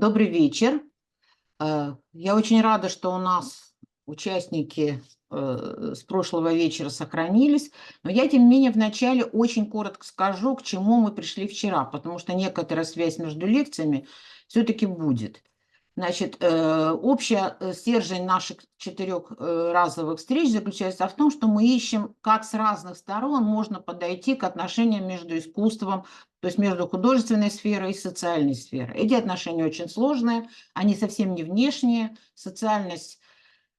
Добрый вечер. Я очень рада, что у нас участники с прошлого вечера сохранились, но я, тем не менее, вначале очень коротко скажу, к чему мы пришли вчера, потому что некоторая связь между лекциями все-таки будет. Значит, общая стержень наших четырех разовых встреч заключается в том, что мы ищем, как с разных сторон можно подойти к отношениям между искусством, то есть между художественной сферой и социальной сферой. Эти отношения очень сложные, они совсем не внешние. Социальность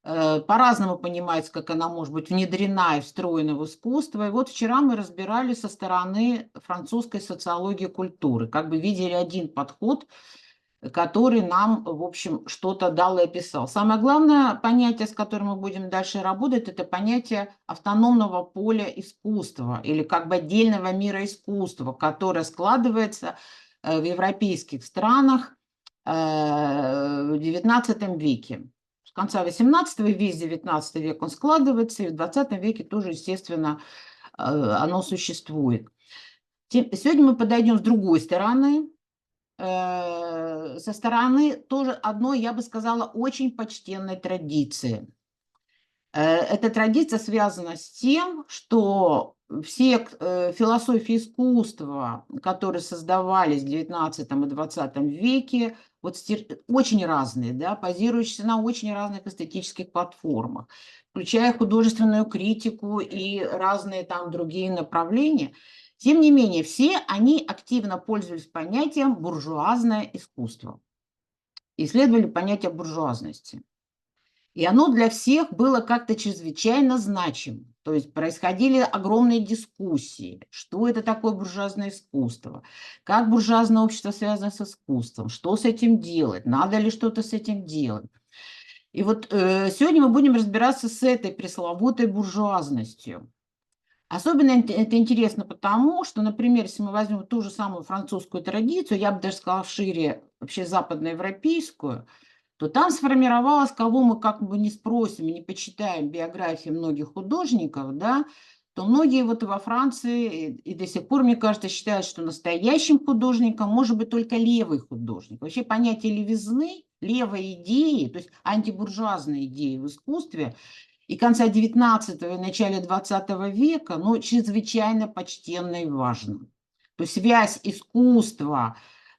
по-разному понимается, как она может быть внедрена и встроена в искусство. И вот вчера мы разбирали со стороны французской социологии культуры, как бы видели один подход, который нам, в общем, что-то дал и описал. Самое главное понятие, с которым мы будем дальше работать, это понятие автономного поля искусства или как бы отдельного мира искусства, которое складывается в европейских странах в XIX веке. С конца XVIII и весь XIX век он складывается, и в XX веке тоже, естественно, оно существует. Сегодня мы подойдем с другой стороны, со стороны тоже одной, я бы сказала, очень почтенной традиции. Эта традиция связана с тем, что все философии искусства, которые создавались в XIX и XX веке, вот очень разные, да, базирующиеся на очень разных эстетических платформах, включая художественную критику и разные там другие направления. Тем не менее, все они активно пользовались понятием буржуазное искусство, исследовали понятие буржуазности. И оно для всех было как-то чрезвычайно значимым. То есть происходили огромные дискуссии, что это такое буржуазное искусство, как буржуазное общество связано с искусством, что с этим делать, надо ли что-то с этим делать. И вот сегодня мы будем разбираться с этой пресловутой буржуазностью. Особенно это интересно потому, что, например, если мы возьмем ту же самую французскую традицию, я бы даже сказала шире вообще западноевропейскую, то там сформировалось, кого мы как бы не спросим и не почитаем биографии многих художников, да, то многие вот во Франции и до сих пор, мне кажется, считают, что настоящим художником может быть только левый художник. Вообще понятие левизны, левой идеи, то есть антибуржуазной идеи в искусстве и конца XIX и начала XX века, ну, чрезвычайно почтенно и важно. То есть связь искусства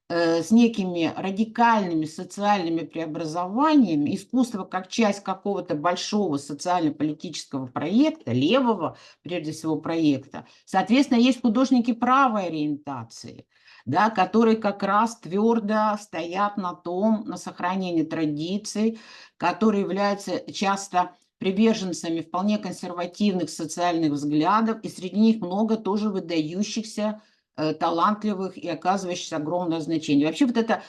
с некими радикальными социальными преобразованиями, искусство как часть какого-то большого социально-политического проекта, левого, прежде всего, проекта. Соответственно, есть художники правой ориентации, да, которые как раз твердо стоят на сохранении традиций, которые являются часто приверженцами вполне консервативных социальных взглядов, и среди них много тоже выдающихся талантливых и оказывающих огромное значение. Вообще вот это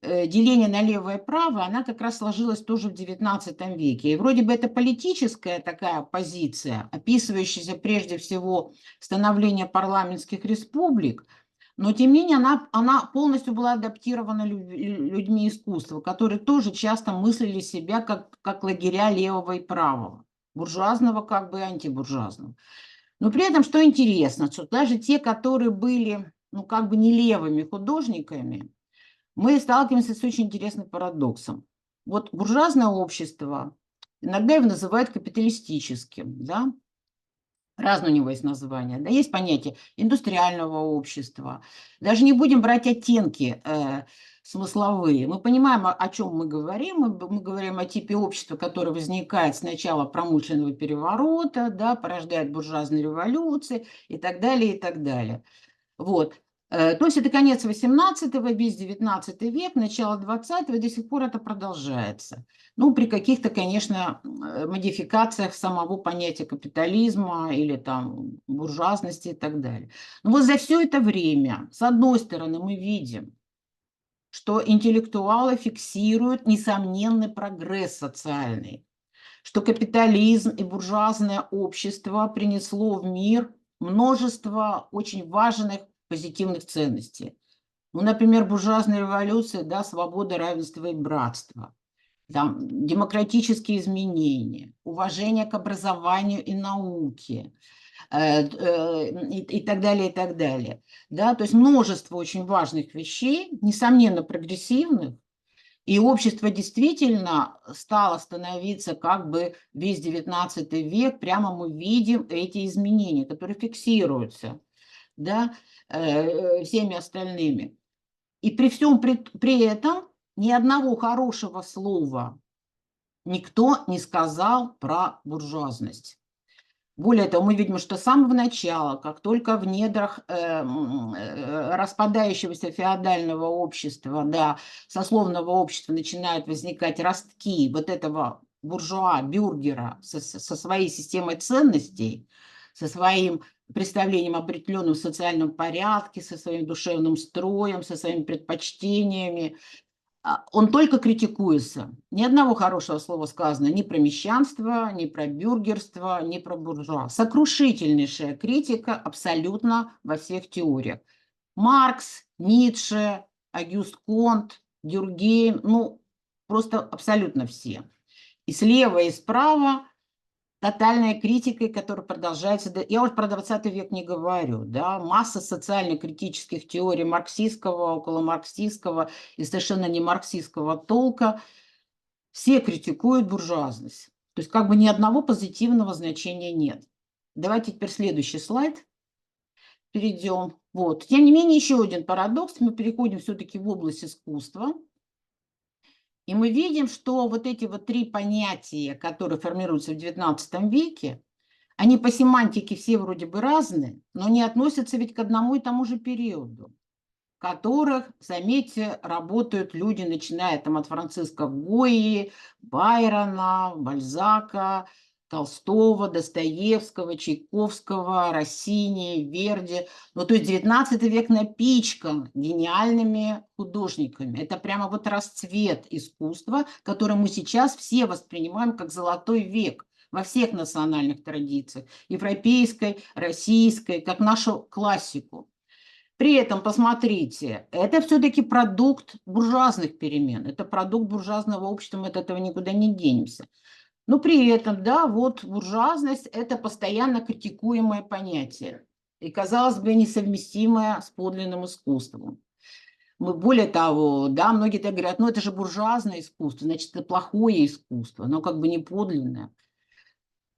деление на левое и правое, она как раз сложилась тоже в XIX веке. И вроде бы это политическая такая позиция, описывающаяся прежде всего становление парламентских республик, но тем не менее она полностью была адаптирована людьми искусства, которые тоже часто мыслили себя как лагеря левого и правого, буржуазного как бы и антибуржуазного. Но при этом, что интересно, что даже те, которые были, ну, как бы не левыми художниками, мы сталкиваемся с очень интересным парадоксом. Вот буржуазное общество иногда его называют капиталистическим, да, разные у него есть названия, да, есть понятие индустриального общества. Даже не будем брать оттенки смысловые. Мы понимаем, о чем мы говорим. Мы говорим о типе общества, которое возникает с начала промышленного переворота, да, порождает буржуазные революции и так далее, и так далее. Вот. То есть это конец XVIII, весь XIX век, начало XX, и до сих пор это продолжается. Ну, при каких-то, конечно, модификациях самого понятия капитализма или там буржуазности и так далее. Но вот за все это время, с одной стороны, мы видим, что интеллектуалы фиксируют несомненный прогресс социальный, что капитализм и буржуазное общество принесло в мир множество очень важных позитивных ценностей. Ну, например, буржуазная революция, да, свобода, равенство и братство, там, демократические изменения, уважение к образованию и науке, и так далее, и так далее. Да, то есть множество очень важных вещей, несомненно, прогрессивных, И общество действительно стало становиться как бы весь XIX век, прямо мы видим эти изменения, которые фиксируются, да, всеми остальными. И при всем при этом ни одного хорошего слова никто не сказал про буржуазность. Более того, мы видим, что с самого начала, как только в недрах распадающегося феодального общества, да, сословного общества начинают возникать ростки вот этого буржуа, бюргера со своей системой ценностей, со своим представлением об определенном социальном порядке, со своим душевным строем, со своими предпочтениями, он только критикуется. Ни одного хорошего слова сказано ни про мещанство, ни про бюргерство, ни про буржуа. Сокрушительнейшая критика абсолютно во всех теориях. Маркс, Ницше, Агюст Конт, Дюргейм, ну, просто абсолютно все. И слева, и справа тотальная критика, которая продолжается. Я уже про 20 век не говорю. Да? Масса социально-критических теорий марксистского, околомарксистского и совершенно не марксистского толка. Все критикуют буржуазность. То есть как бы ни одного позитивного значения нет. Давайте теперь следующий слайд перейдем. Вот. Тем не менее, еще один парадокс. Мы переходим все-таки в область искусства. И мы видим, что вот эти вот три понятия, которые формируются в XIX веке, они по семантике все вроде бы разные, но не относятся ведь к одному и тому же периоду, в которых, заметьте, работают люди, начиная там от Франциска Гойи, Байрона, Бальзака, Толстого, Достоевского, Чайковского, Россини, Верди. Ну, то есть 19 век напичкан гениальными художниками. Это прямо вот расцвет искусства, который мы сейчас все воспринимаем как золотой век во всех национальных традициях, европейской, российской, как нашу классику. При этом, посмотрите, это все-таки продукт буржуазных перемен, это продукт буржуазного общества, мы от этого никуда не денемся. Но при этом, да, вот буржуазность – это постоянно критикуемое понятие и, казалось бы, несовместимое с подлинным искусством. Мы, более того, да, многие так говорят, ну это же буржуазное искусство, значит, это плохое искусство, но как бы не подлинное.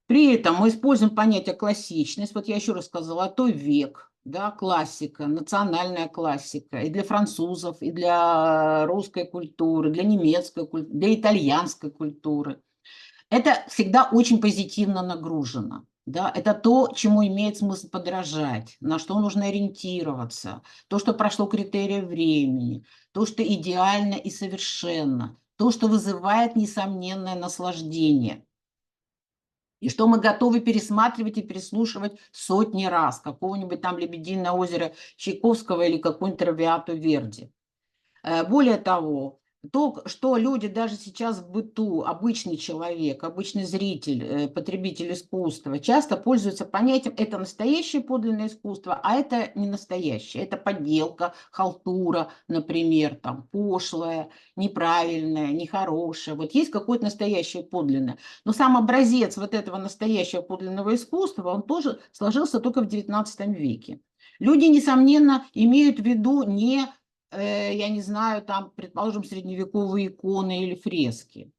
При этом мы используем понятие классичность. Вот я еще раз сказала, золотой век, да, классика, национальная классика и для французов, и для русской культуры, для немецкой культуры, для итальянской культуры. Это всегда очень позитивно нагружено. Да? Это то, чему имеет смысл подражать, на что нужно ориентироваться, то, что прошло критерии времени, то, что идеально и совершенно, то, что вызывает несомненное наслаждение. И что мы готовы пересматривать и переслушивать сотни раз. Какого-нибудь там «Лебединое озеро» Чайковского или какую-нибудь «Травиату» Верди. Более того, то, что люди даже сейчас в быту, обычный человек, обычный зритель, потребитель искусства, часто пользуются понятием «это настоящее подлинное искусство», а это не настоящее. Это подделка, халтура, например, там, пошлая, неправильная, нехорошая. Вот есть какое-то настоящее подлинное. Но сам образец вот этого настоящего подлинного искусства, он тоже сложился только в XIX веке. Люди, несомненно, имеют в виду не я не знаю, там, предположим, средневековые иконы или фрески.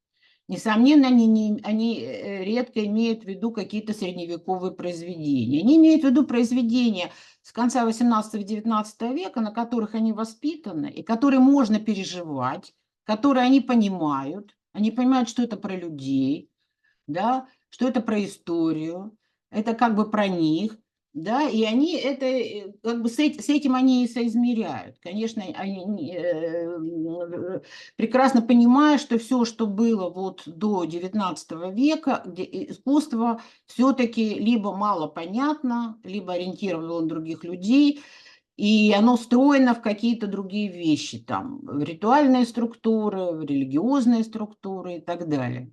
Несомненно, они редко имеют в виду какие-то средневековые произведения. Они имеют в виду произведения с конца 18-19 века, на которых они воспитаны, и которые можно переживать, которые они понимают что это про людей, да, что это про историю, это как бы про них, да, и они это, как бы с этим они и соизмеряют. Конечно, они прекрасно понимая, что все, что было вот до XIX века, где искусство все-таки либо мало понятно, либо ориентировано на других людей, и оно встроено в какие-то другие вещи, там, в ритуальные структуры, в религиозные структуры и так далее.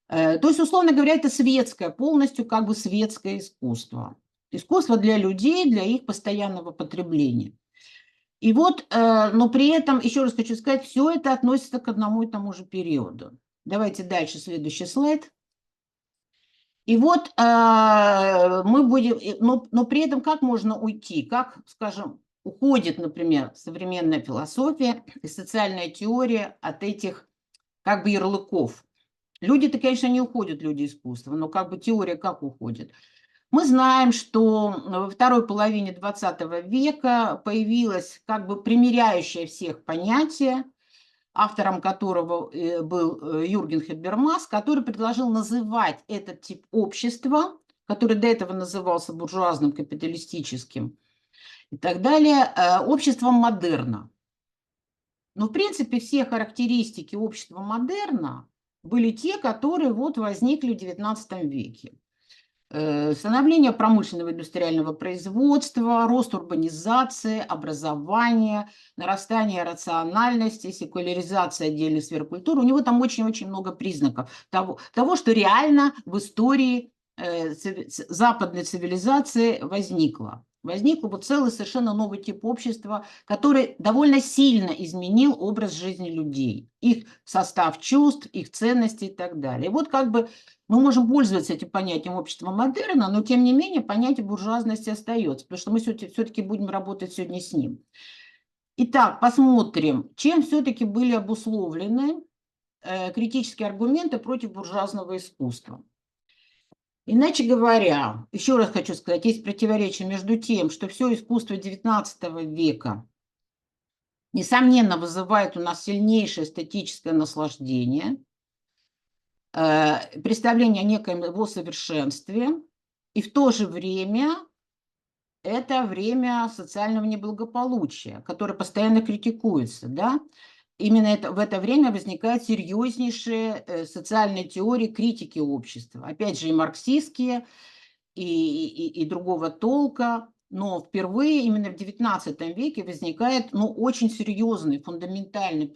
То есть, условно говоря, это светское, полностью как бы светское искусство. Искусство для людей, для их постоянного потребления. И вот, но при этом, еще раз хочу сказать, все это относится к одному и тому же периоду. Давайте дальше, следующий слайд. И вот мы будем, но при этом как можно уйти, как, скажем, уходит, например, современная философия и социальная теория от этих как бы ярлыков. Люди-то, конечно, не уходят, люди искусства, но как бы теория как уходит? Мы знаем, что во второй половине XX века появилось как бы примиряющее всех понятие, автором которого был Юрген Хабермас, который предложил называть этот тип общества, который до этого назывался буржуазным, капиталистическим и так далее, обществом модерна. Но, в принципе, все характеристики общества модерна были те, которые вот возникли в XIX веке. Становление промышленного индустриального производства, рост урбанизации, образования, нарастание рациональности, секуляризация отдельных сфер культуры. У него там очень-очень много признаков того, что реально в истории западной цивилизации возникло. Возник вот целый совершенно новый тип общества, который довольно сильно изменил образ жизни людей, их состав чувств, их ценностей и так далее. И вот как бы мы можем пользоваться этим понятием общества модерна, но тем не менее понятие буржуазности остается, потому что мы все-таки будем работать сегодня с ним. Итак, посмотрим, чем все-таки были обусловлены критические аргументы против буржуазного искусства. Иначе говоря, еще раз хочу сказать, есть противоречие между тем, что все искусство XIX века, несомненно, вызывает у нас сильнейшее эстетическое наслаждение, представление о некоем его совершенстве, и в то же время это время социального неблагополучия, которое постоянно критикуется, да? Именно в это время возникают серьезнейшие социальные теории критики общества. Опять же, и марксистские, и другого толка. Но впервые именно в XIX веке возникает очень серьезные, фундаментальные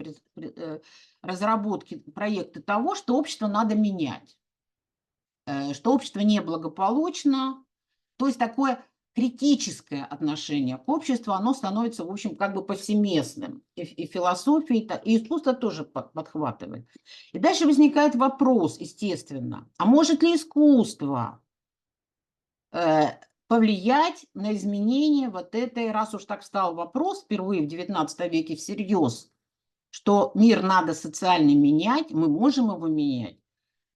разработки, проекты того, что общество надо менять, что общество неблагополучно. То есть такое критическое отношение к обществу, оно становится, в общем, как бы повсеместным. И философия, и искусство тоже подхватывает. И дальше возникает вопрос, естественно, а может ли искусство повлиять на изменение вот этой, раз уж так встал вопрос впервые в XIX веке всерьез, что мир надо социально менять, мы можем его менять.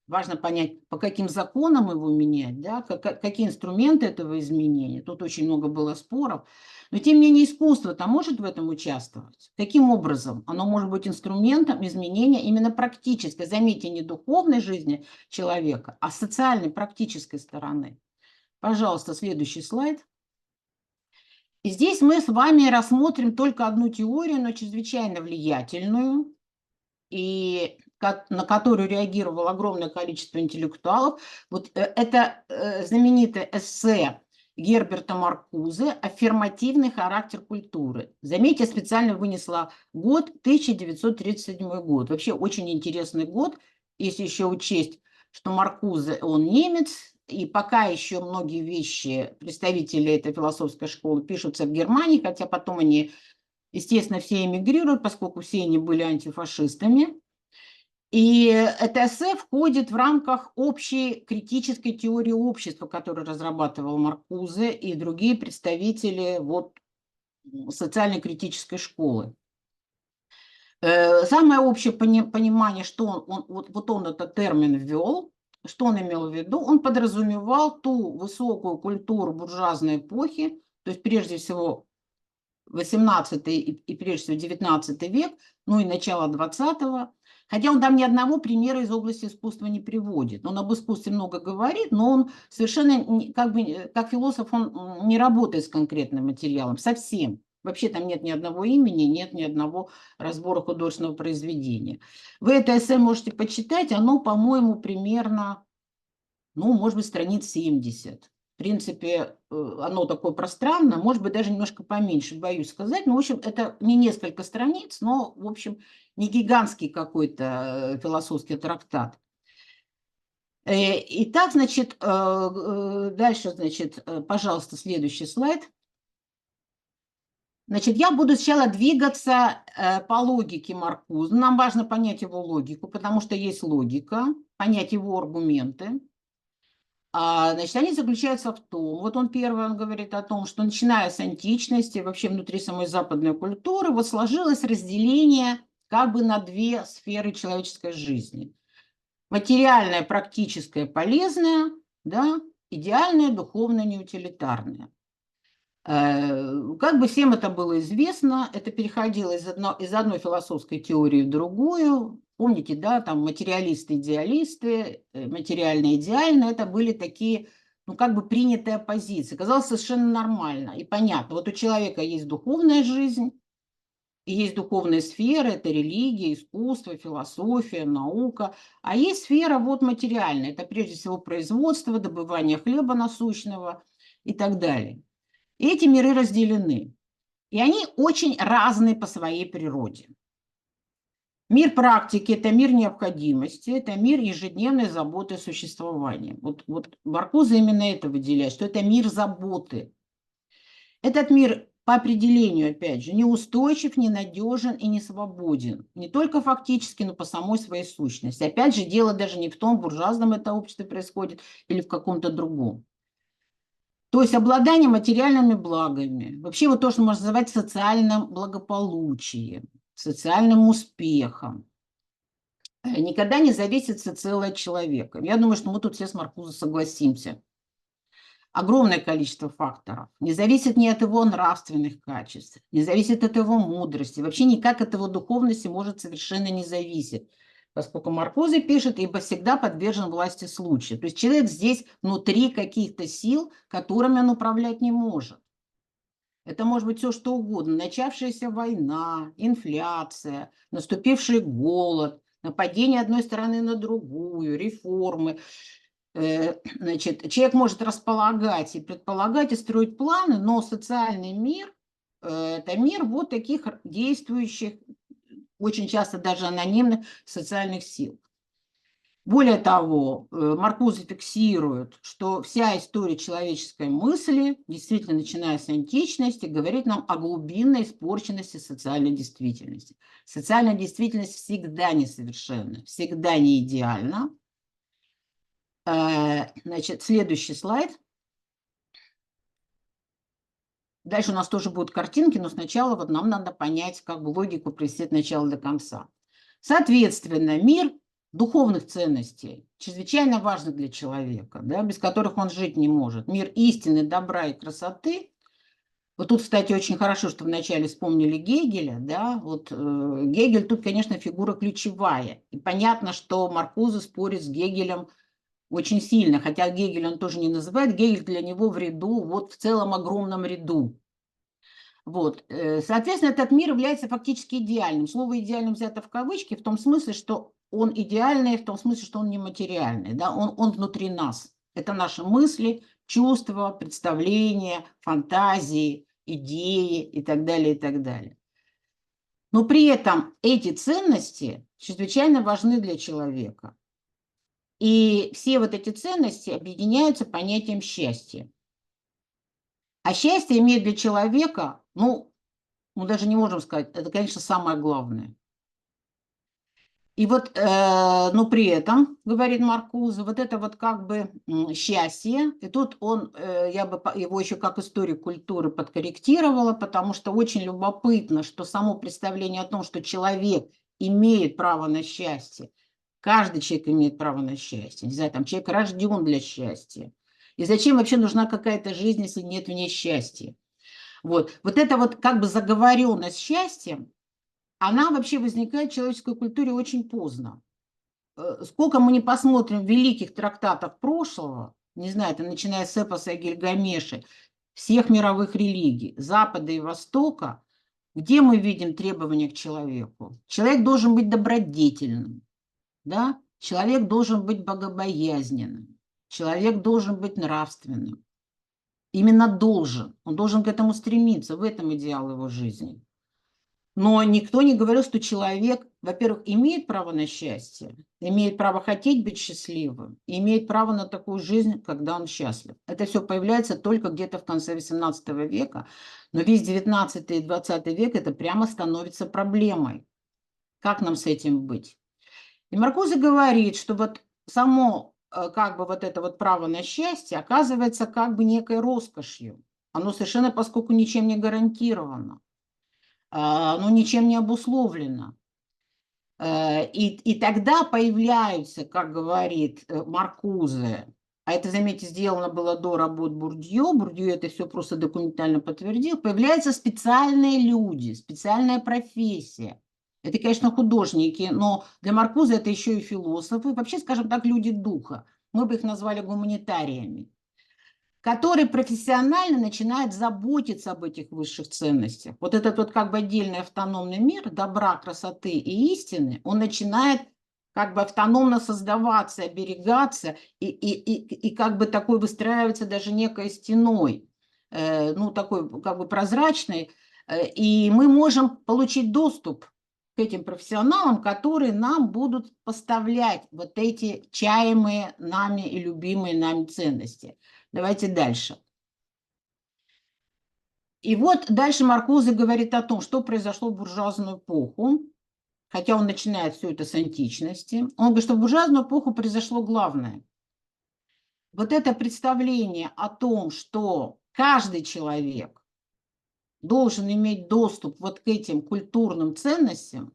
Важно понять, по каким законам его менять, да, какие инструменты этого изменения. Тут очень много было споров. Но тем не менее искусство-то может в этом участвовать. Каким образом? Оно может быть инструментом изменения именно практической, заметьте, не духовной жизни человека, а социальной, практической стороны. Пожалуйста, следующий слайд. И здесь мы с вами рассмотрим только одну теорию, но чрезвычайно влиятельную, и на которую реагировало огромное количество интеллектуалов. Вот это знаменитое эссе Герберта Маркузе «Аффирмативный характер культуры». Заметьте, я специально вынесла год 1937 год. Вообще очень интересный год, если еще учесть, что Маркузе, он немец, и пока еще многие вещи представители этой философской школы пишутся в Германии, хотя потом они, естественно, все эмигрируют, поскольку все они были антифашистами. И это эссе входит в рамках общей критической теории общества, которую разрабатывал Маркузе и другие представители социальной критической школы. Самое общее понимание, что он этот термин ввел, что он имел в виду, он подразумевал ту высокую культуру буржуазной эпохи, то есть прежде всего 18 и прежде всего 19 век, ну и начало 20-го, хотя он там ни одного примера из области искусства не приводит. Он об искусстве много говорит, но он совершенно, как философ, он не работает с конкретным материалом, совсем. Вообще там нет ни одного имени, нет ни одного разбора художественного произведения. Вы это эссе можете почитать, оно, по-моему, примерно, может быть, страниц 70. В принципе, оно такое пространное, может быть, даже немножко поменьше, боюсь сказать. Но, в общем, это не несколько страниц, но, в общем, не гигантский какой-то философский трактат. Итак, значит, дальше, значит, пожалуйста, следующий слайд. Значит, я буду сначала двигаться по логике Маркуза. Нам важно понять его логику, потому что есть логика, понять его аргументы. Значит, они заключаются в том, вот он первый, он говорит о том, что начиная с античности, вообще внутри самой западной культуры, вот сложилось разделение как бы на две сферы человеческой жизни. Материальное, практическое, полезное, да, идеальное, духовное, неутилитарное. Как бы всем это было известно, это переходило из одной философской теории в другую. Помните, да, там материалисты, идеалисты, материально, идеально, это были такие, ну, как бы принятые позиции. Казалось совершенно нормально и понятно. Вот у человека есть духовная жизнь, и есть духовные сферы, это религия, искусство, философия, наука. А есть сфера вот материальная, это прежде всего производство, добывание хлеба насущного и так далее. И эти миры разделены. И они очень разные по своей природе. Мир практики – это мир необходимости, это мир ежедневной заботы существования. Вот Маркузе именно это выделяет, что это мир заботы. Этот мир по определению, опять же, неустойчив, ненадежен и не свободен. Не только фактически, но по самой своей сущности. Опять же, дело даже не в том, в буржуазном это обществе происходит или в каком-то другом. То есть обладание материальными благами, вообще вот то, что можно называть социальным благополучием, социальным успехом, никогда не зависит всецело от человека. Я думаю, что мы тут все с Маркузо согласимся. Огромное количество факторов. Не зависит ни от его нравственных качеств, не зависит от его мудрости, вообще никак от его духовности может совершенно не зависеть. Поскольку Маркузе пишет, ибо всегда подвержен власти случая. То есть человек здесь внутри каких-то сил, которыми он управлять не может. Это может быть все, что угодно. Начавшаяся война, инфляция, наступивший голод, нападение одной стороны на другую, реформы. Значит, человек может располагать и предполагать, и строить планы, но социальный мир – это мир вот таких действующих, очень часто даже анонимных социальных сил. Более того, Маркузе фиксирует, что вся история человеческой мысли, действительно начиная с античности, говорит нам о глубинной испорченности социальной действительности. Социальная действительность всегда несовершенна, всегда не идеальна. Значит, следующий слайд. Дальше у нас тоже будут картинки, но сначала вот нам надо понять, как бы логику привести от начала до конца. Соответственно, мир духовных ценностей чрезвычайно важный для человека, да, без которых он жить не может. Мир истины, добра и красоты. Вот тут, кстати, очень хорошо, что вначале вспомнили Гегеля, да, вот Гегель тут, конечно, фигура ключевая. И понятно, что Маркузе спорит с Гегелем очень сильно, хотя Гегель он тоже не называет, Гегель для него в ряду, вот в целом огромном ряду. Вот. Соответственно, этот мир является фактически идеальным. Слово «идеальным» взято в кавычки в том смысле, что он идеальный, в том смысле, что он нематериальный. Да? Он внутри нас. Это наши мысли, чувства, представления, фантазии, идеи и так далее, и так далее. Но при этом эти ценности чрезвычайно важны для человека. И все вот эти ценности объединяются понятием счастья. А счастье имеет для человека, ну, мы даже не можем сказать, это, конечно, самое главное. И вот, но при этом, говорит Маркузе, вот это вот как бы счастье, и тут он, я бы его еще как историк культуры подкорректировала, потому что очень любопытно, что само представление о том, что человек имеет право на счастье, каждый человек имеет право на счастье, не знаю, там человек рожден для счастья. И зачем вообще нужна какая-то жизнь, если нет в ней счастья? Вот эта вот как бы заговоренность счастьем, она вообще возникает в человеческой культуре очень поздно. Сколько мы не посмотрим великих трактатов прошлого, не знаю, это начиная с эпоса о Гильгамеше, всех мировых религий, Запада и Востока, где мы видим требования к человеку? Человек должен быть добродетельным, да? Человек должен быть богобоязненным, человек должен быть нравственным. Именно должен, он должен к этому стремиться, в этом идеал его жизни. Но никто не говорил, что человек, во-первых, имеет право на счастье, имеет право хотеть быть счастливым, имеет право на такую жизнь, когда он счастлив. Это все появляется только где-то в конце XVIII века, но весь XIX и XX век это прямо становится проблемой. Как нам с этим быть? И Маркузе говорит, что вот само как бы вот это вот право на счастье оказывается как бы некой роскошью. Оно совершенно, поскольку ничем не гарантировано, оно ничем не обусловлено. И тогда появляются, как говорит Маркузе, а это, заметьте, сделано было до работ Бурдье, Бурдье это все просто документально подтвердил, появляются специальные люди, специальная профессия. Это, конечно, художники, но для Маркузе это еще и философы, вообще, скажем так, люди духа. Мы бы их назвали гуманитариями, который профессионально начинает заботиться об этих высших ценностях. Вот этот вот как бы отдельный автономный мир добра, красоты и истины, он начинает как бы автономно создаваться, оберегаться, и как бы такой выстраивается даже некой стеной, ну такой как бы прозрачной, и мы можем получить доступ к этим профессионалам, которые нам будут поставлять вот эти чаемые нами и любимые нами ценности. Давайте дальше. И вот дальше Маркузе говорит о том, что произошло в буржуазную эпоху, хотя он начинает все это с античности. Он говорит, что в буржуазную эпоху произошло главное. Вот это представление о том, что каждый человек должен иметь доступ вот к этим культурным ценностям,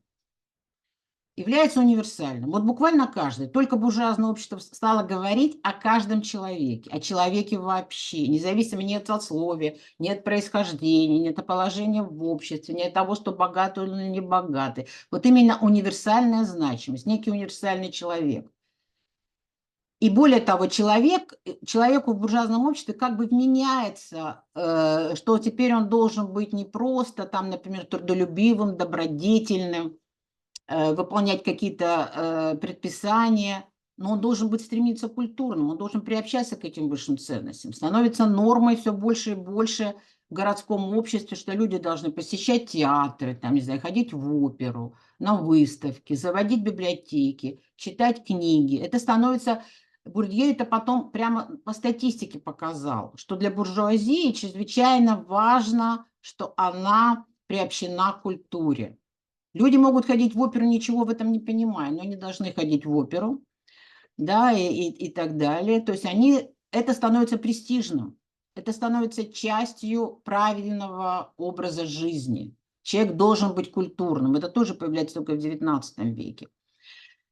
является универсальным. Вот буквально каждый. Только буржуазное общество стало говорить о каждом человеке, о человеке вообще, независимо ни от сословия, ни от происхождения, ни от положения в обществе, ни от того, что богатый или не богатый. Вот именно универсальная значимость, некий универсальный человек. И более того, человеку в буржуазном обществе как бы вменяется, что теперь он должен быть не просто, там, например, трудолюбивым, добродетельным, выполнять какие-то предписания, но он должен быть стремиться к культурному, он должен приобщаться к этим высшим ценностям. Становится нормой все больше и больше в городском обществе, что люди должны посещать театры, там, не знаю, ходить в оперу, на выставки, заводить библиотеки, читать книги. Это становится... Бурдье это потом прямо по статистике показал, что для буржуазии чрезвычайно важно, что она приобщена к культуре. Люди могут ходить в оперу, ничего в этом не понимая, но они должны ходить в оперу, да, и так далее. То есть это становится престижным, это становится частью правильного образа жизни. Человек должен быть культурным. Это тоже появляется только в XIX веке.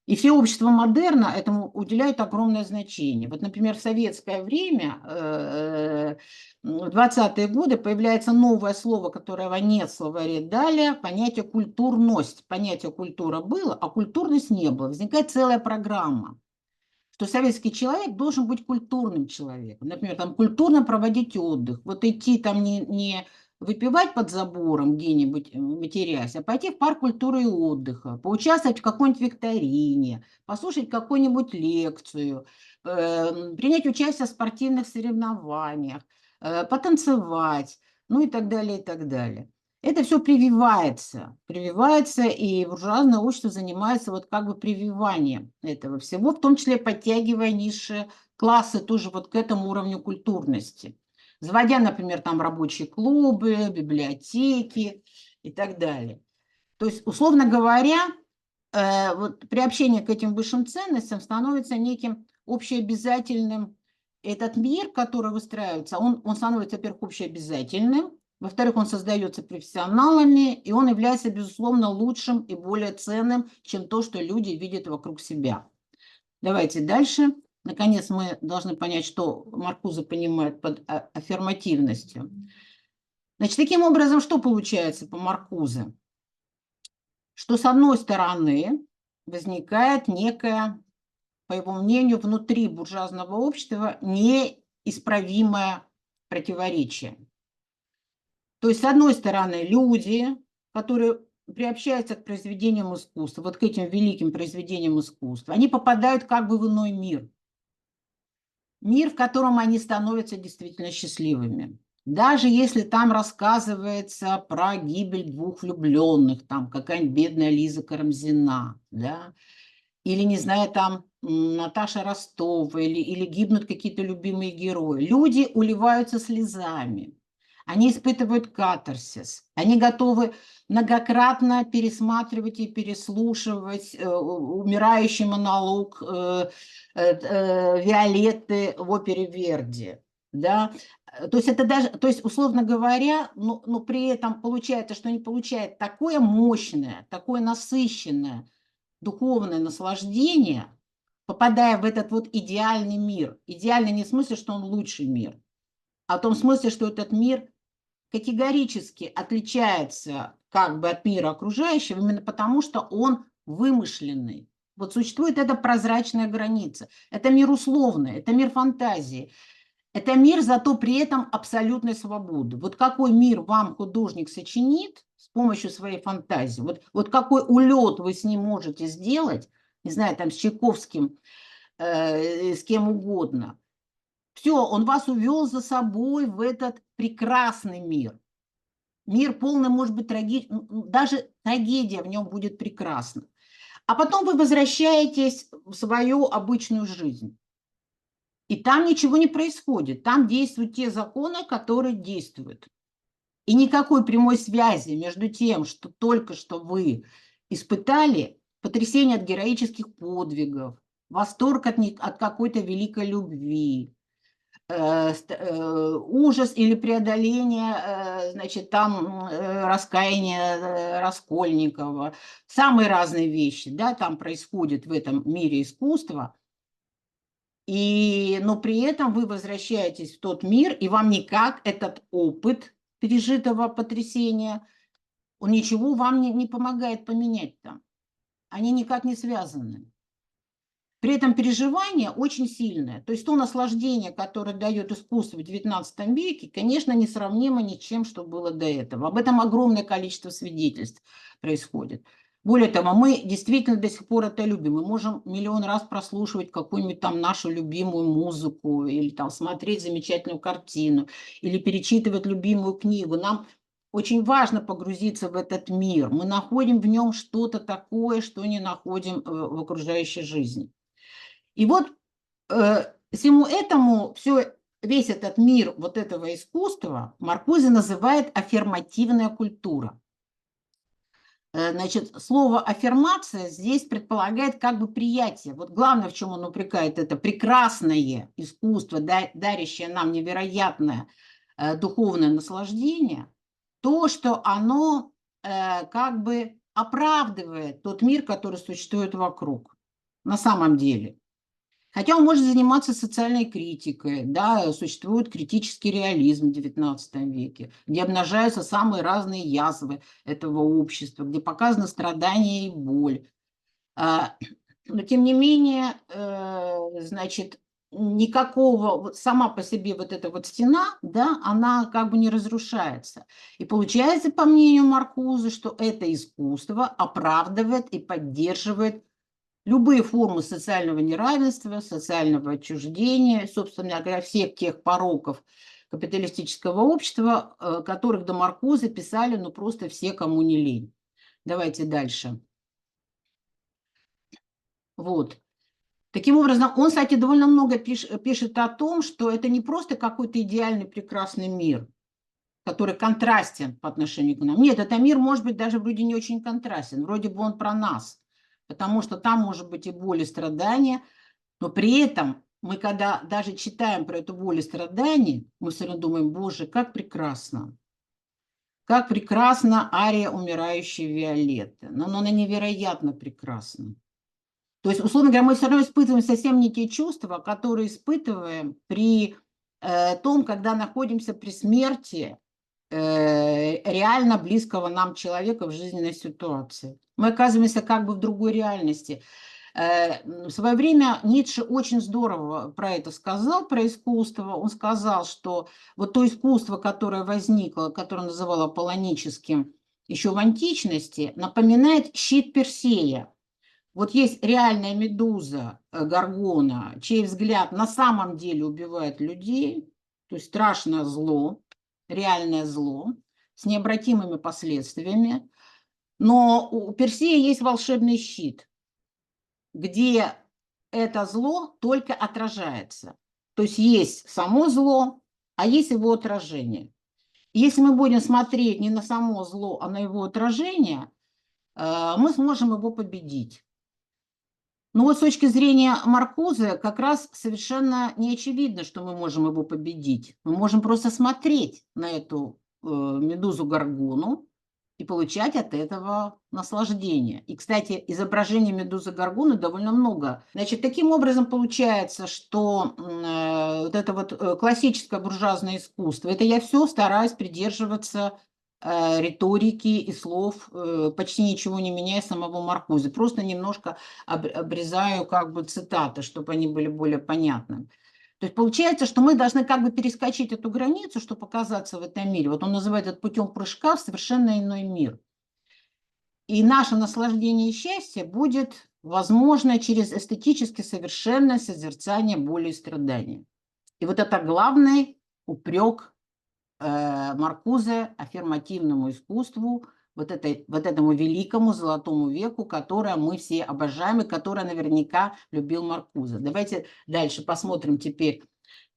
И все общества модерна этому уделяют огромное значение. Вот, например, в советское время, в 20-е годы, появляется новое слово, которого нет в словаре далее, понятие культурность. Понятие культура было, а культурность не было. Возникает целая программа, что советский человек должен быть культурным человеком. Например, там, культурно проводить отдых. Вот идти там не выпивать под забором где-нибудь, матерясь, а пойти в парк культуры и отдыха, поучаствовать в какой-нибудь викторине, послушать какую-нибудь лекцию, принять участие в спортивных соревнованиях, потанцевать, ну и так далее, и так далее. Это все прививается, и буржуазное общество занимается вот как бы прививанием этого всего, в том числе подтягивая низшие классы тоже вот к этому уровню культурности, заводя, например, там рабочие клубы, библиотеки и так далее. То есть, условно говоря, вот приобщение к этим высшим ценностям становится неким общеобязательным. Этот мир, который выстраивается, он становится, во-первых, общеобязательным, во-вторых, он создается профессионалами, и он является, безусловно, лучшим и более ценным, чем то, что люди видят вокруг себя. Давайте дальше. Наконец, мы должны понять, что Маркузе понимает под аффирмативностью. Значит, таким образом, что получается по Маркузе? Что, с одной стороны, возникает некое, по его мнению, внутри буржуазного общества неисправимое противоречие. То есть, с одной стороны, люди, которые приобщаются к произведениям искусства, вот к этим великим произведениям искусства, они попадают как бы в иной мир. Мир, в котором они становятся действительно счастливыми. Даже если там рассказывается про гибель двух влюбленных, там какая-нибудь бедная Лиза Карамзина, да, или, не знаю, там Наташа Ростова, или гибнут какие-то любимые герои. Люди уливаются слезами. они испытывают катарсис, они готовы многократно пересматривать и переслушивать умирающий монолог Виолетты в опере Верди. Да? То есть это даже, то есть, условно говоря, но при этом получается, что они получают такое мощное, такое насыщенное духовное наслаждение, попадая в этот вот идеальный мир. Идеальный не в смысле, что он лучший мир, а в том смысле, что этот мир категорически отличается как бы от мира окружающего, именно потому что он вымышленный. Вот существует эта прозрачная граница. Это мир условный, это мир фантазии. Это мир, зато при этом абсолютной свободы. Вот какой мир вам художник сочинит с помощью своей фантазии, вот какой улет вы с ним можете сделать, не знаю, там с Чайковским, с кем угодно. Все, он вас увел за собой в этот прекрасный мир. Мир полный, может быть, даже трагедия в нем будет прекрасна. А потом вы возвращаетесь в свою обычную жизнь. И там ничего не происходит. Там действуют те законы, которые действуют. И никакой прямой связи между тем, что только что вы испытали, потрясение от героических подвигов, восторг от какой-то великой любви, ужас или преодоление, значит, там раскаяние Раскольникова, самые разные вещи, да, там происходят в этом мире искусства, но при этом вы возвращаетесь в тот мир, и вам никак этот опыт пережитого потрясения, он ничего вам не помогает поменять там. Они никак не связаны. При этом переживание очень сильное. То есть то наслаждение, которое дает искусство в XIX веке, конечно, несравнимо ни с чем, что было до этого. Об этом огромное количество свидетельств происходит. Более того, мы действительно до сих пор это любим. Мы можем миллион раз прослушивать какую-нибудь там нашу любимую музыку, или там смотреть замечательную картину, или перечитывать любимую книгу. Нам очень важно погрузиться в этот мир. Мы находим в нем что-то такое, что не находим в окружающей жизни. И вот всему этому весь этот мир вот этого искусства Маркузе называет аффирмативная культура. Значит, слово аффирмация здесь предполагает как бы приятие. Вот главное, в чем он упрекает, это прекрасное искусство, дарящее нам невероятное духовное наслаждение, то, что оно как бы оправдывает тот мир, который существует вокруг на самом деле. Хотя он может заниматься социальной критикой, да, существует критический реализм в XIX веке, где обнажаются самые разные язвы этого общества, где показаны страдания и боль. Но тем не менее, значит, никакого, сама по себе вот эта вот стена, да, она как бы не разрушается. И получается, по мнению Маркузе, что это искусство оправдывает и поддерживает любые формы социального неравенства, социального отчуждения, собственно говоря, всех тех пороков капиталистического общества, которых до Маркузе писали, ну, просто все, кому не лень. Давайте дальше. Вот. Таким образом, он, кстати, довольно много пишет о том, что это не просто какой-то идеальный прекрасный мир, который контрастен по отношению к нам. Нет, это мир, может быть, даже вроде не очень контрастен, вроде бы он про нас, потому что там может быть и боль, и страдания, но при этом мы, когда даже читаем про эту боль и страдания, мы все равно думаем, боже, как прекрасно ария умирающей Виолетты. Но она невероятно прекрасна. То есть, условно говоря, мы все равно испытываем совсем не те чувства, которые испытываем при том, когда находимся при смерти реально близкого нам человека в жизненной ситуации. Мы оказываемся как бы в другой реальности. В свое время Ницше очень здорово про это сказал, про искусство. Он сказал, что вот то искусство, которое возникло, которое называло аполлоническим еще в античности, напоминает щит Персея. Вот есть реальная медуза Горгона, чей взгляд на самом деле убивает людей, то есть страшное зло, реальное зло с необратимыми последствиями. Но у Персея есть волшебный щит, где это зло только отражается. То есть есть само зло, а есть его отражение. Если мы будем смотреть не на само зло, а на его отражение, мы сможем его победить. Но вот с точки зрения Маркузе как раз совершенно не очевидно, что мы можем его победить. Мы можем просто смотреть на эту медузу Горгону и получать от этого наслаждение. И, кстати, изображений медузы Горгоны довольно много. Значит, таким образом получается, что вот это вот классическое буржуазное искусство, это я все стараюсь придерживаться риторики и слов, почти ничего не меняя самого Маркузе. Просто немножко обрезаю как бы цитаты, чтобы они были более понятны. То есть получается, что мы должны как бы перескочить эту границу, чтобы оказаться в этом мире. Вот он называет это путем прыжка в совершенно иной мир. И наше наслаждение и счастье будет возможно через эстетически совершенное созерцание боли и страдания. И вот это главный упрек Маркузе аффирмативному искусству, вот этому великому золотому веку, которое мы все обожаем и которое наверняка любил Маркузе. Давайте дальше посмотрим теперь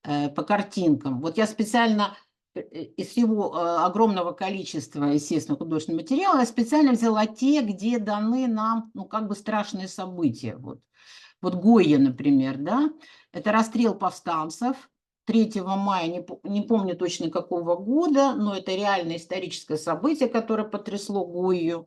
по картинкам. Вот я специально из всего огромного количества, естественно, художественного материала, я специально взяла те, где даны нам, ну, как бы страшные события. Вот Гойя, например, да, это расстрел повстанцев 3 мая, не помню точно какого года, но это реальное историческое событие, которое потрясло Гойю.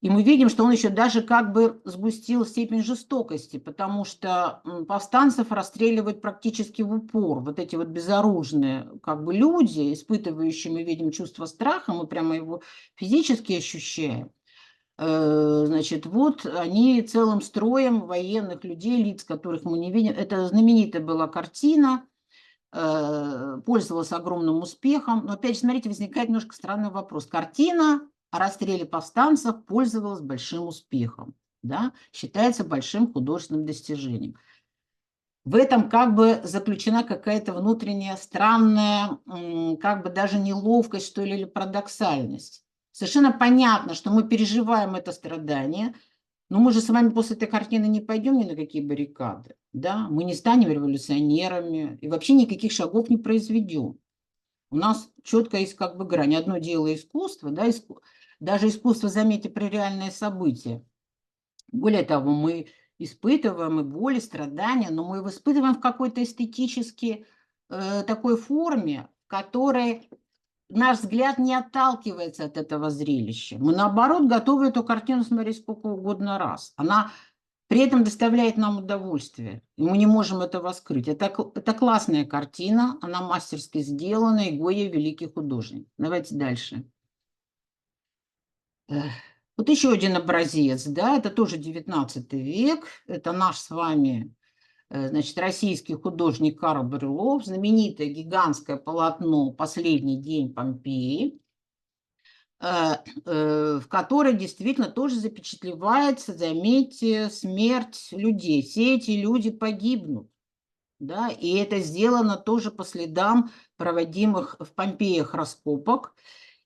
И мы видим, что он еще даже как бы сгустил степень жестокости, потому что повстанцев расстреливают практически в упор. Вот эти вот безоружные как бы люди, испытывающие, мы видим, чувство страха, мы прямо его физически ощущаем. Значит, вот они целым строем военных людей, лиц, которых мы не видим. Это знаменитая была картина, пользовалась огромным успехом. Но опять же, смотрите, возникает немножко странный вопрос. Картина о расстреле повстанцев пользовалась большим успехом, да, считается большим художественным достижением. В этом как бы заключена какая-то внутренняя странная, как бы даже неловкость, что ли, или парадоксальность. Совершенно понятно, что мы переживаем это страдание, но мы же с вами после этой картины не пойдем ни на какие баррикады, да? Мы не станем революционерами и вообще никаких шагов не произведем. У нас четко есть как бы грань. Одно дело искусство, да, даже искусство, заметьте, про реальные события. Более того, мы испытываем и боль, и страдания, но мы его испытываем в какой-то эстетически такой форме, в которой наш взгляд не отталкивается от этого зрелища. Мы, наоборот, готовы эту картину смотреть сколько угодно раз. Она при этом доставляет нам удовольствие, и мы не можем этого скрыть. Это классная картина, она мастерски сделана, и Гойя великий художник. Давайте дальше. Вот еще один образец, да, это тоже 19 век, это наш с вами, значит, российский художник Карл Брюлов, знаменитое гигантское полотно «Последний день Помпеи», в которой действительно тоже запечатлевается, заметьте, смерть людей. Все эти люди погибнут, да, и это сделано тоже по следам проводимых в Помпеях раскопок.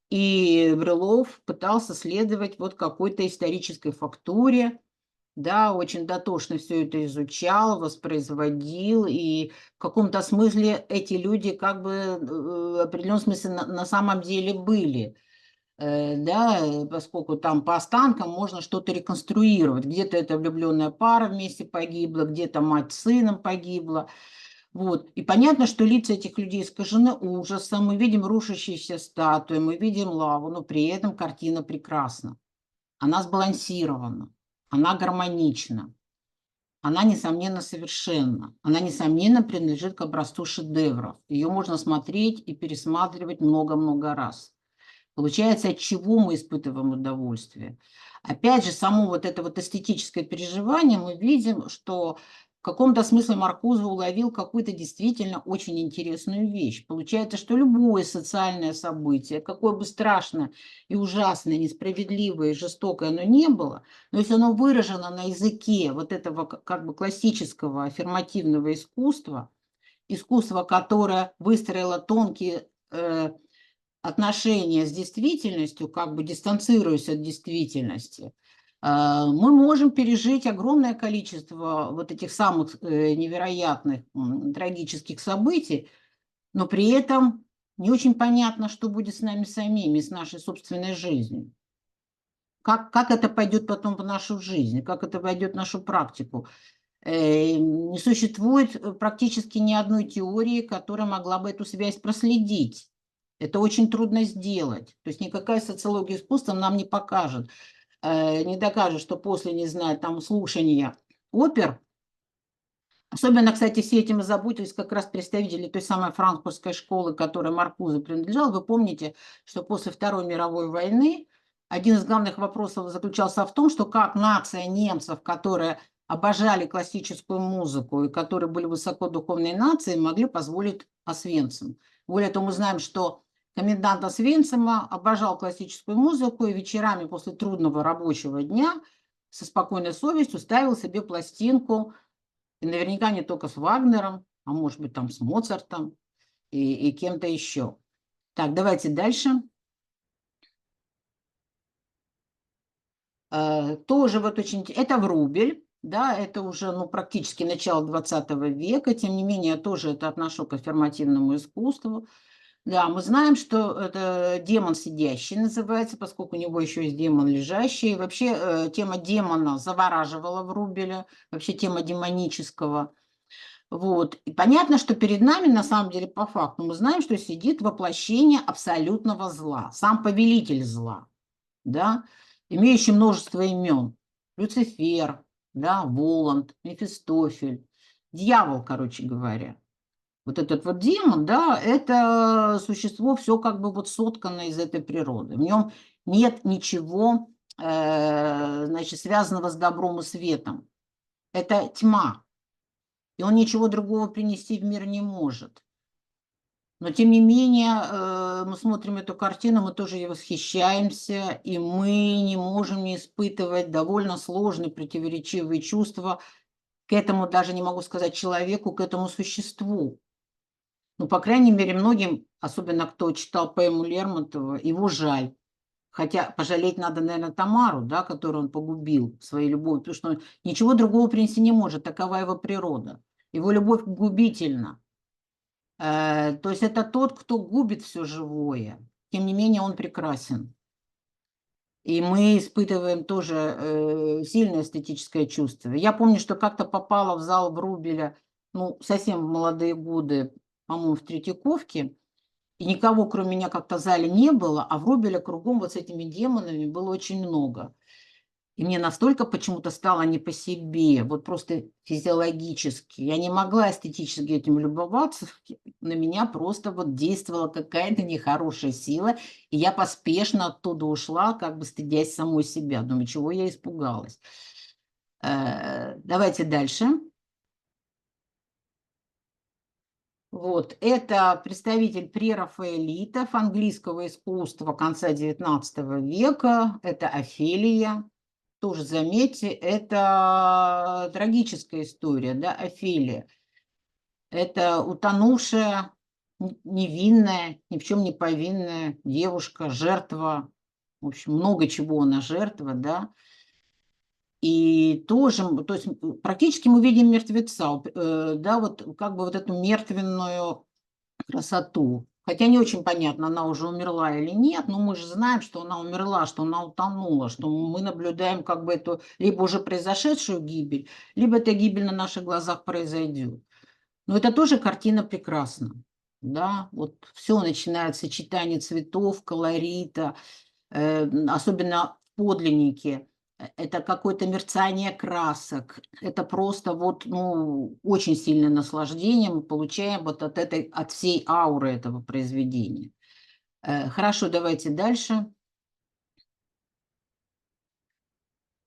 И Брюлов пытался следовать вот какой-то исторической фактуре, да, очень дотошно все это изучал, воспроизводил, и в каком-то смысле эти люди как бы в определенном смысле на самом деле были, да, поскольку там по останкам можно что-то реконструировать. Где-то эта влюбленная пара вместе погибла, где-то мать с сыном погибла. Вот. И понятно, что лица этих людей искажены ужасом, мы видим рушащиеся статуи, мы видим лаву, но при этом картина прекрасна. Она сбалансирована, она гармонична, она, несомненно, совершенна, она, несомненно, принадлежит к образцу шедевров. Ее можно смотреть и пересматривать много-много раз. Получается, от чего мы испытываем удовольствие? Опять же, само вот это вот эстетическое переживание, мы видим, что в каком-то смысле Маркузе уловил какую-то действительно очень интересную вещь. Получается, что любое социальное событие, какое бы страшное и ужасное, несправедливое и жестокое оно не было, но если оно выражено на языке вот этого как бы классического аффирмативного искусства, искусство, которое выстроило тонкие отношения с действительностью, как бы дистанцируясь от действительности, мы можем пережить огромное количество вот этих самых невероятных трагических событий, но при этом не очень понятно, что будет с нами самими, с нашей собственной жизнью. Как это пойдет потом в нашу жизнь, как это войдет в нашу практику. Не существует практически ни одной теории, которая могла бы эту связь проследить. Это очень трудно сделать. То есть никакая социология искусства нам не покажет, не докажет, что после, не знаю, там слушания опер, особенно, кстати, все этим озаботились как раз представители той самой франкфуртской школы, которой Маркузе принадлежал. Вы помните, что после Второй мировой войны один из главных вопросов заключался в том, что как нация немцев, которые обожали классическую музыку и которые были высокодуховной нацией, могли позволить Освенцим. Более того, мы знаем, что комендант Освенцима обожал классическую музыку и вечерами после трудного рабочего дня со спокойной совестью ставил себе пластинку, и наверняка не только с Вагнером, а может быть там с Моцартом и кем-то еще. Так, давайте дальше. Тоже вот очень... Это Врубель, да, это уже ну, практически начало 20 века, тем не менее, я тоже это отношу к аффирмативному искусству. Да, мы знаем, что это демон сидящий называется, поскольку у него еще есть демон лежащий. Вообще тема демона завораживала Врубеля, вообще тема демонического. Вот. И понятно, что перед нами, на самом деле, по факту, мы знаем, что сидит воплощение абсолютного зла, сам повелитель зла, да, имеющий множество имен. Люцифер, да, Воланд, Мефистофель, дьявол, короче говоря. Вот этот вот демон, да, это существо все как бы вот соткано из этой природы. В нем нет ничего, значит, связанного с добром и светом. Это тьма, и он ничего другого принести в мир не может. Но тем не менее, мы смотрим эту картину, мы тоже ей восхищаемся, и мы не можем не испытывать довольно сложные противоречивые чувства к этому, даже не могу сказать человеку, к этому существу. Ну, по крайней мере, многим, особенно кто читал поэму Лермонтова, его жаль. Хотя пожалеть надо, наверное, Тамару, да, которую он погубил своей любовью, потому что он ничего другого принести не может, такова его природа. Его любовь губительна. То есть это тот, кто губит все живое. Тем не менее, он прекрасен. И мы испытываем тоже сильное эстетическое чувство. Я помню, что как-то попала в зал Врубеля, ну, совсем в молодые годы, по-моему, в Третьяковке, и никого, кроме меня, как-то в зале не было, а Врубеля кругом вот с этими демонами было очень много. И мне настолько почему-то стало не по себе, вот просто физиологически. Я не могла эстетически этим любоваться. На меня просто вот действовала какая-то нехорошая сила, и я поспешно оттуда ушла, как бы стыдясь самой себя. Думаю, чего я испугалась. Давайте дальше. Вот, это представитель прерафаэлитов английского искусства конца XIX века, это Офелия. Тоже заметьте, это трагическая история, да, Офелия. Это утонувшая, невинная, ни в чем не повинная девушка, жертва, в общем, много чего она жертва, да. И тоже, то есть практически мы видим мертвеца, да, вот как бы вот эту мертвенную красоту. Хотя не очень понятно, она уже умерла или нет, но мы же знаем, что она умерла, что она утонула, что мы наблюдаем как бы эту либо уже произошедшую гибель, либо эта гибель на наших глазах произойдет. Но это тоже картина прекрасна. Да, вот все начинает сочетание цветов, колорита, особенно в подлиннике. Это какое-то мерцание красок. Это просто вот, ну, очень сильное наслаждение мы получаем вот от всей ауры этого произведения. Хорошо, давайте дальше.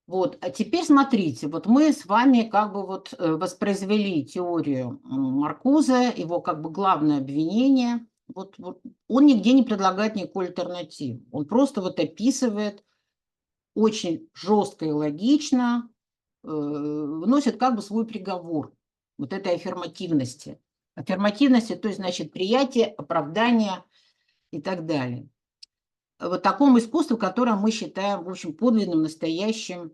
Вот, а теперь смотрите, вот мы с вами как бы вот воспроизвели теорию Маркузе, его как бы главное обвинение. Вот он нигде не предлагает никакой альтернативы. Он просто вот описывает очень жестко и логично, вносит как бы свой приговор вот этой аффирмативности. Аффирмативности, то есть, значит, приятие, оправдание и так далее. Вот такому искусству, которое мы считаем, в общем, подлинным, настоящим,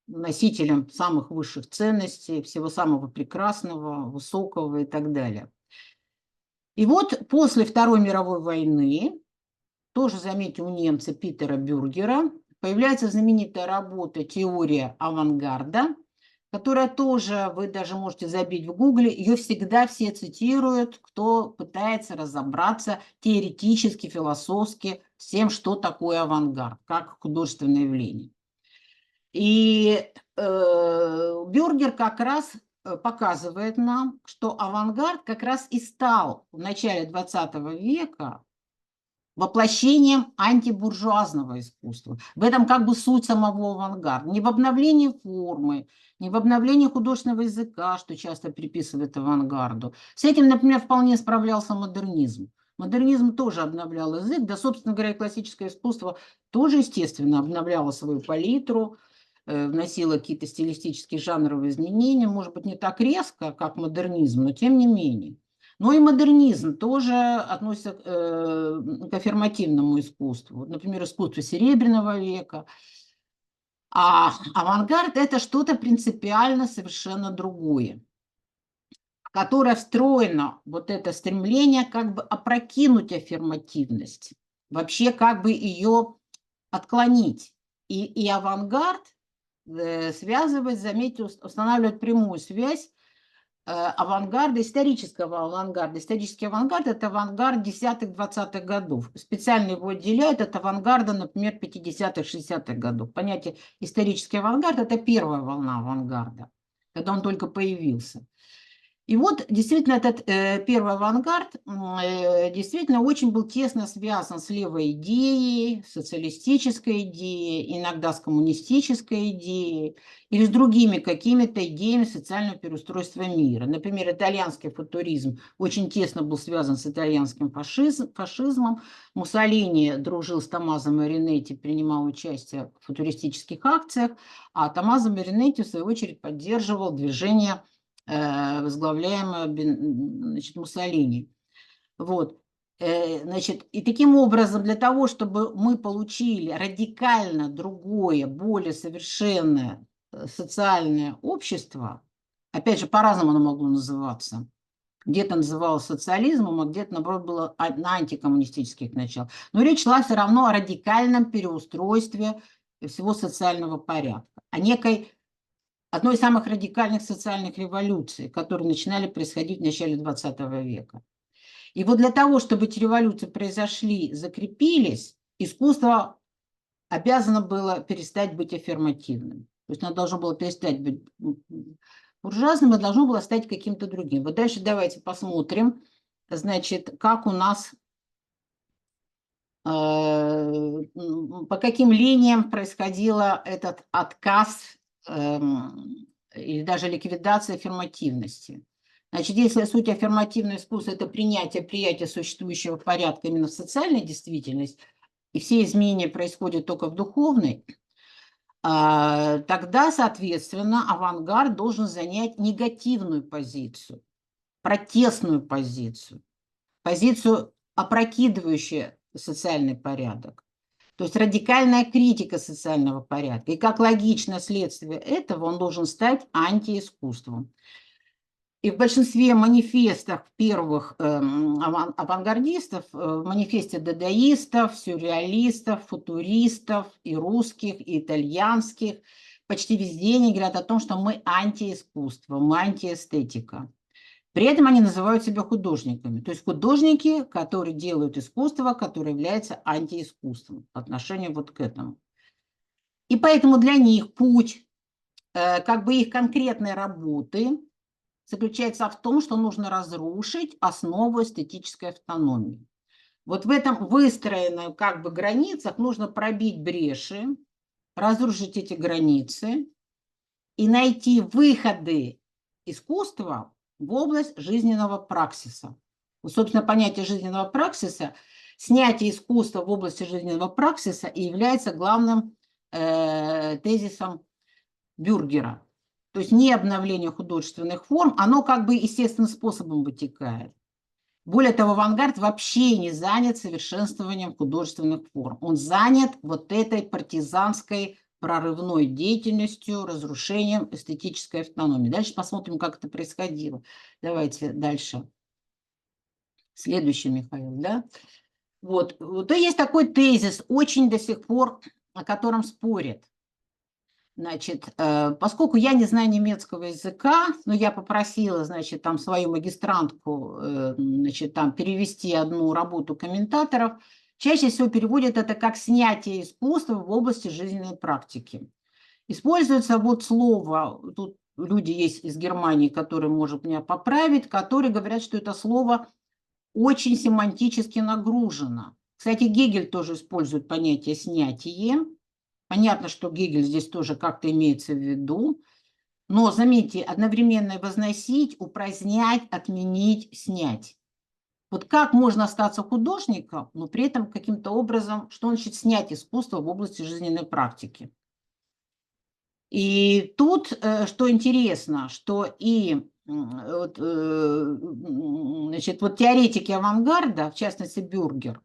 носителем самых высших ценностей, всего самого прекрасного, высокого и так далее. И вот после Второй мировой войны, тоже, заметьте, у немца Питера Бюргера, появляется знаменитая работа «Теория авангарда», которая тоже, вы даже можете забить в гугле, ее всегда все цитируют, кто пытается разобраться теоретически, философски с тем, что такое авангард, как художественное явление. И Бюргер как раз показывает нам, что авангард как раз и стал в начале 20 века воплощением антибуржуазного искусства. В этом как бы суть самого авангарда. Не в обновлении формы, не в обновлении художественного языка, что часто приписывают авангарду. С этим, например, вполне справлялся модернизм. Модернизм тоже обновлял язык, да, собственно говоря, и классическое искусство тоже, естественно, обновляло свою палитру, вносило какие-то стилистические жанровые изменения, может быть, не так резко, как модернизм, но тем не менее. Но и модернизм тоже относится к аффирмативному искусству. Вот, например, искусство Серебряного века. А авангард – это что-то принципиально совершенно другое, в которое встроено вот это стремление как бы опрокинуть аффирмативность, вообще как бы ее отклонить. И авангард связывает, заметьте, устанавливает прямую связь авангарда, исторического авангарда. Исторический авангард – это авангард 10-20-х годов. Специально его отделяют от авангарда, например, 50-х, 60-х годов. Понятие исторический авангард – это первая волна авангарда, когда он только появился. И вот действительно этот первый авангард действительно очень был тесно связан с левой идеей, социалистической идеей, иногда с коммунистической идеей или с другими какими-то идеями социального переустройства мира. Например, итальянский футуризм очень тесно был связан с итальянским фашизмом. Муссолини дружил с Томмазо Маринетти, принимал участие в футуристических акциях, а Томмазо Маринетти, в свою очередь, поддерживал движение, возглавляемая, значит, Муссолини. Вот. Значит, и таким образом, для того, чтобы мы получили радикально другое, более совершенное социальное общество, опять же, по-разному оно могло называться, где-то называлось социализмом, а где-то, наоборот, было на антикоммунистических началах. Но речь шла все равно о радикальном переустройстве всего социального порядка, о некой одной из самых радикальных социальных революций, которые начинали происходить в начале 20 века. И вот для того, чтобы эти революции произошли, закрепились, искусство обязано было перестать быть аффирмативным. То есть оно должно было перестать быть буржуазным, и должно было стать каким-то другим. Вот дальше давайте посмотрим, значит, как у нас, по каким линиям происходил этот отказ или даже ликвидация аффирмативности. Значит, если суть аффирмативного искусства – это приятие существующего порядка именно в социальной действительности, и все изменения происходят только в духовной, тогда, соответственно, авангард должен занять негативную позицию, протестную позицию, позицию, опрокидывающую социальный порядок. То есть радикальная критика социального порядка. И как логичное следствие этого он должен стать антиискусством. И в большинстве манифестов первых авангардистов, в манифесте дадаистов, сюрреалистов, футуристов, и русских, и итальянских, почти везде они говорят о том, что мы антиискусство, мы антиэстетика. При этом они называют себя художниками. То есть художники, которые делают искусство, которое является антиискусством по отношению вот к этому. И поэтому для них путь, как бы их конкретной работы, заключается в том, что нужно разрушить основу эстетической автономии. Вот в этом выстроенных как бы границах нужно пробить бреши, разрушить эти границы и найти выходы искусства в область жизненного праксиса. Вот, собственно, понятие жизненного праксиса, снятие искусства в области жизненного праксиса и является главным тезисом Бюргера. То есть не обновление художественных форм, оно как бы естественным способом вытекает. Более того, авангард вообще не занят совершенствованием художественных форм. Он занят вот этой партизанской прорывной деятельностью, разрушением эстетической автономии. Дальше посмотрим, как это происходило. Давайте дальше. Следующий, Михаил, да? Вот, то есть такой тезис, очень до сих пор, о котором спорят. Значит, поскольку я не знаю немецкого языка, но я попросила, значит, там свою магистрантку, значит, там перевести одну работу комментаторов, чаще всего переводят это как снятие искусства в области жизненной практики. Используется вот слово, тут люди есть из Германии, которые, может, меня поправить, которые говорят, что это слово очень семантически нагружено. Кстати, Гегель тоже использует понятие «снятие». Понятно, что Гегель здесь тоже как-то имеется в виду. Но, заметьте, одновременно возносить, упразднять, отменить, снять. Вот как можно остаться художником, но при этом каким-то образом, что значит снять искусство в области жизненной практики? И тут, что интересно, что и вот, значит, вот теоретики авангарда, в частности Бюргер,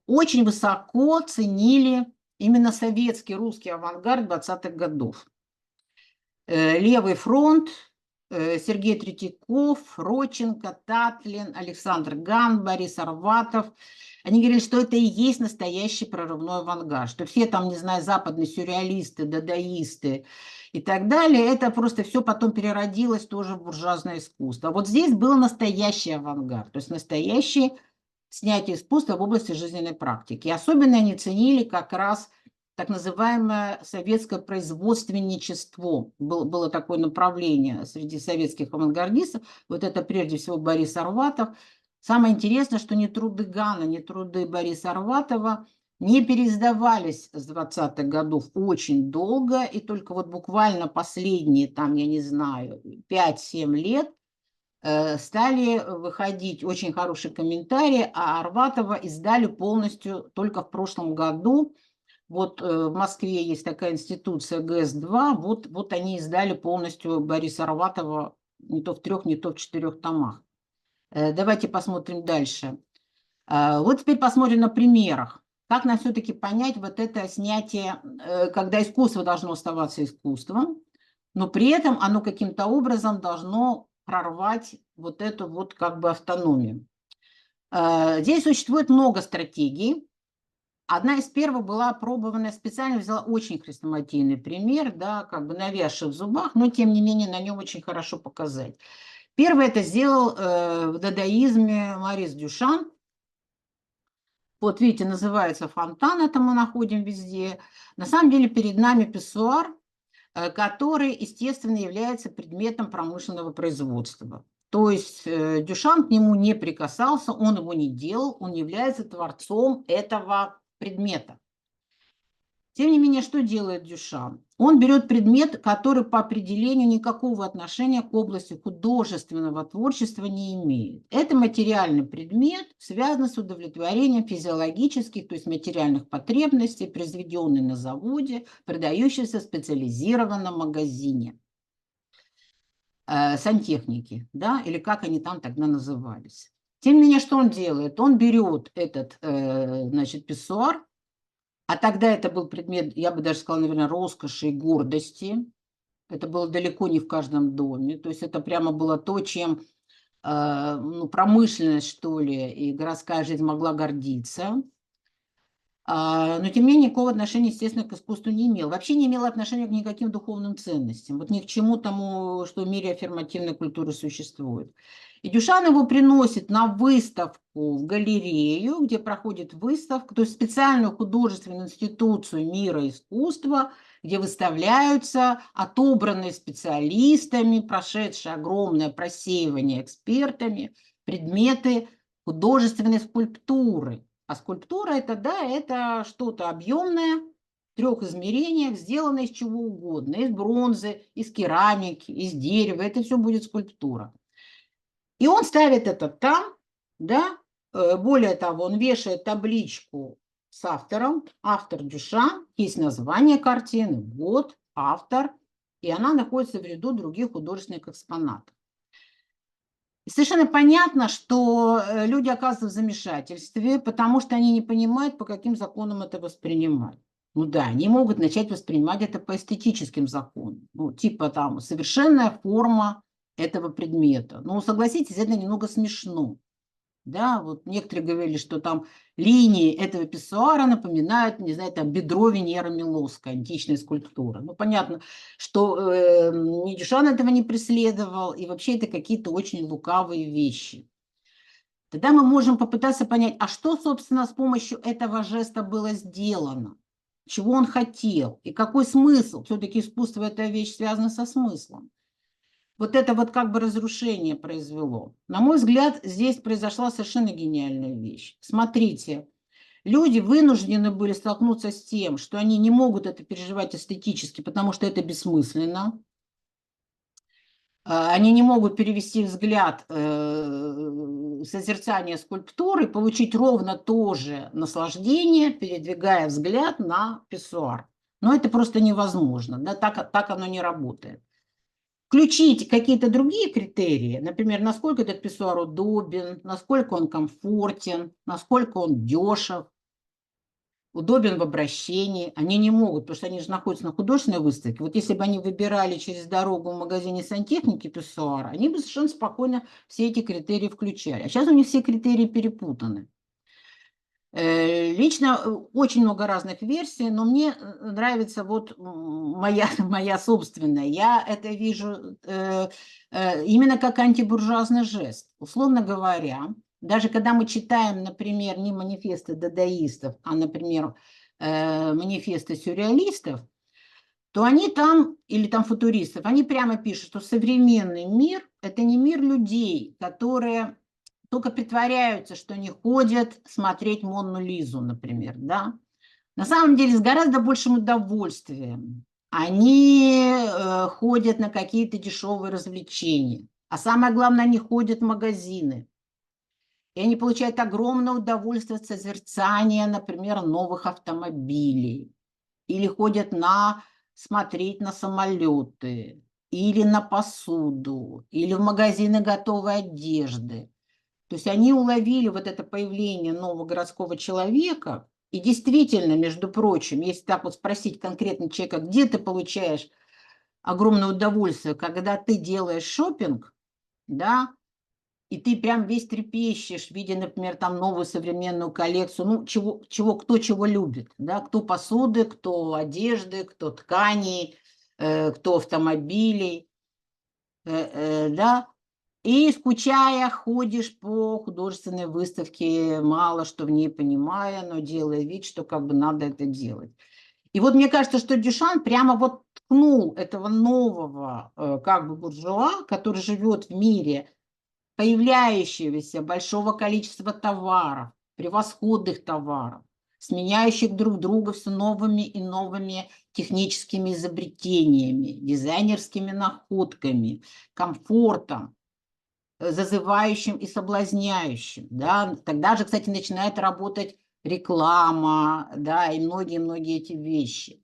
очень высоко ценили именно советский русский авангард 20-х годов. Левый фронт, Сергей Третьяков, Родченко, Татлин, Александр Ган, Борис Арватов. Они говорили, что это и есть настоящий прорывной авангард, что все там, не знаю, западные сюрреалисты, дадаисты и так далее, это просто все потом переродилось тоже в буржуазное искусство. А вот здесь был настоящий авангард, то есть настоящее снятие искусства в области жизненной практики. И особенно они ценили как раз так называемое советское производственничество. Было такое направление среди советских авангардистов. Вот это прежде всего Борис Арватов. Самое интересное, что ни труды Гана, ни труды Бориса Арватова не переиздавались с 20-х годов очень долго, и только вот буквально последние, там, я не знаю, 5-7 лет стали выходить очень хорошие комментарии, а Арватова издали полностью только в прошлом году. Вот в Москве есть такая институция ГС-2, вот они издали полностью Бориса Арватова не то в 3, не то в 4 томах. Давайте посмотрим дальше. Вот теперь посмотрим на примерах. Как нам все-таки понять вот это снятие, когда искусство должно оставаться искусством, но при этом оно каким-то образом должно прорвать вот эту вот как бы автономию. Здесь существует много стратегий. Одна из первых была опробована, специально взяла очень хрестоматийный пример, да, как бы навязший в зубах, но тем не менее на нем очень хорошо показать. Первый это сделал в дадаизме Морис Дюшан. Вот видите, называется фонтан, это мы находим везде. На самом деле перед нами писсуар, который, естественно, является предметом промышленного производства. То есть Дюшан к нему не прикасался, он его не делал, он является творцом этого предмета. Тем не менее, что делает Дюшан? Он берет предмет, который по определению никакого отношения к области художественного творчества не имеет. Это материальный предмет, связанный с удовлетворением физиологических, то есть материальных потребностей, произведенный на заводе, продающийся в специализированном магазине. Сантехники, да, или как они там тогда назывались. Тем не менее, что он делает? Он берет этот, значит, писсуар, а тогда это был предмет, я бы даже сказала, наверное, роскоши и гордости. Это было далеко не в каждом доме. То есть это прямо было то, чем ну, промышленность, что ли, и городская жизнь могла гордиться. Но, тем не менее, никакого отношения, естественно, к искусству не имел. Вообще не имел отношения к никаким духовным ценностям. Вот ни к чему тому, что в мире аффирмативной культуры существует. И Дюшан его приносит на выставку в галерею, где проходит выставка, то есть специальную художественную институцию мира искусства, где выставляются отобранные специалистами, прошедшие огромное просеивание экспертами, предметы художественной скульптуры. А скульптура это, да, это что-то объемное, в 3 измерениях, сделанное из чего угодно, из бронзы, из керамики, из дерева, это все будет скульптура. И он ставит это там, да, более того, он вешает табличку с автором, автор Дюшан, есть название картины, год, автор, и она находится в ряду других художественных экспонатов. И совершенно понятно, что люди оказываются в замешательстве, потому что они не понимают, по каким законам это воспринимать. Ну да, они могут начать воспринимать это по эстетическим законам. Ну, типа там совершенная форма этого предмета. Но согласитесь, это немного смешно. Да, вот некоторые говорили, что там линии этого писсуара напоминают, не знаю, там бедро Венеры Милосской, античная скульптура. Ну, понятно, что ни Дюшан этого не преследовал, и вообще это какие-то очень лукавые вещи. Тогда мы можем попытаться понять, а что, собственно, с помощью этого жеста было сделано, чего он хотел, и какой смысл. Все-таки искусство – это вещь, связана со смыслом. Вот это вот как бы разрушение произвело. На мой взгляд, здесь произошла совершенно гениальная вещь. Смотрите, люди вынуждены были столкнуться с тем, что они не могут это переживать эстетически, потому что это бессмысленно. Они не могут перевести взгляд созерцания скульптуры, получить ровно то же наслаждение, передвигая взгляд на писсуар. Но это просто невозможно, да, так оно не работает. Включить какие-то другие критерии, например, насколько этот писсуар удобен, насколько он комфортен, насколько он дешев, удобен в обращении. Они не могут, потому что они же находятся на художественной выставке. Вот если бы они выбирали через дорогу в магазине сантехники писсуара, они бы совершенно спокойно все эти критерии включали. А сейчас у них все критерии перепутаны. Лично очень много разных версий, но мне нравится вот моя собственная. Я это вижу именно как антибуржуазный жест. Условно говоря, даже когда мы читаем, например, не манифесты дадаистов, а, например, манифесты сюрреалистов, то они там, или там футуристов, они прямо пишут, что современный мир – это не мир людей, которые только притворяются, что они ходят смотреть Монну Лизу, например, да. На самом деле с гораздо большим удовольствием они ходят на какие-то дешевые развлечения. А самое главное, они ходят в магазины. И они получают огромное удовольствие от созерцания, например, новых автомобилей. Или ходят смотреть на самолеты, или на посуду, или в магазины готовой одежды. То есть они уловили вот это появление нового городского человека. И действительно, между прочим, если так вот спросить конкретно человека, где ты получаешь огромное удовольствие, когда ты делаешь шопинг, да, и ты прям весь трепещешь, видя, например, там новую современную коллекцию, ну, кто чего любит, да, кто посуды, кто одежды, кто тканей, кто автомобилей, да, и, скучая, ходишь по художественной выставке, мало что в ней понимая, но делая вид, что как бы надо это делать. И вот мне кажется, что Дюшан прямо вот ткнул этого нового как бы буржуа, который живет в мире появляющегося большого количества товаров, превосходных товаров, сменяющих друг друга все новыми и новыми техническими изобретениями, дизайнерскими находками, комфортом, зазывающим и соблазняющим. Да? Тогда же, кстати, начинает работать реклама, да, и многие-многие эти вещи.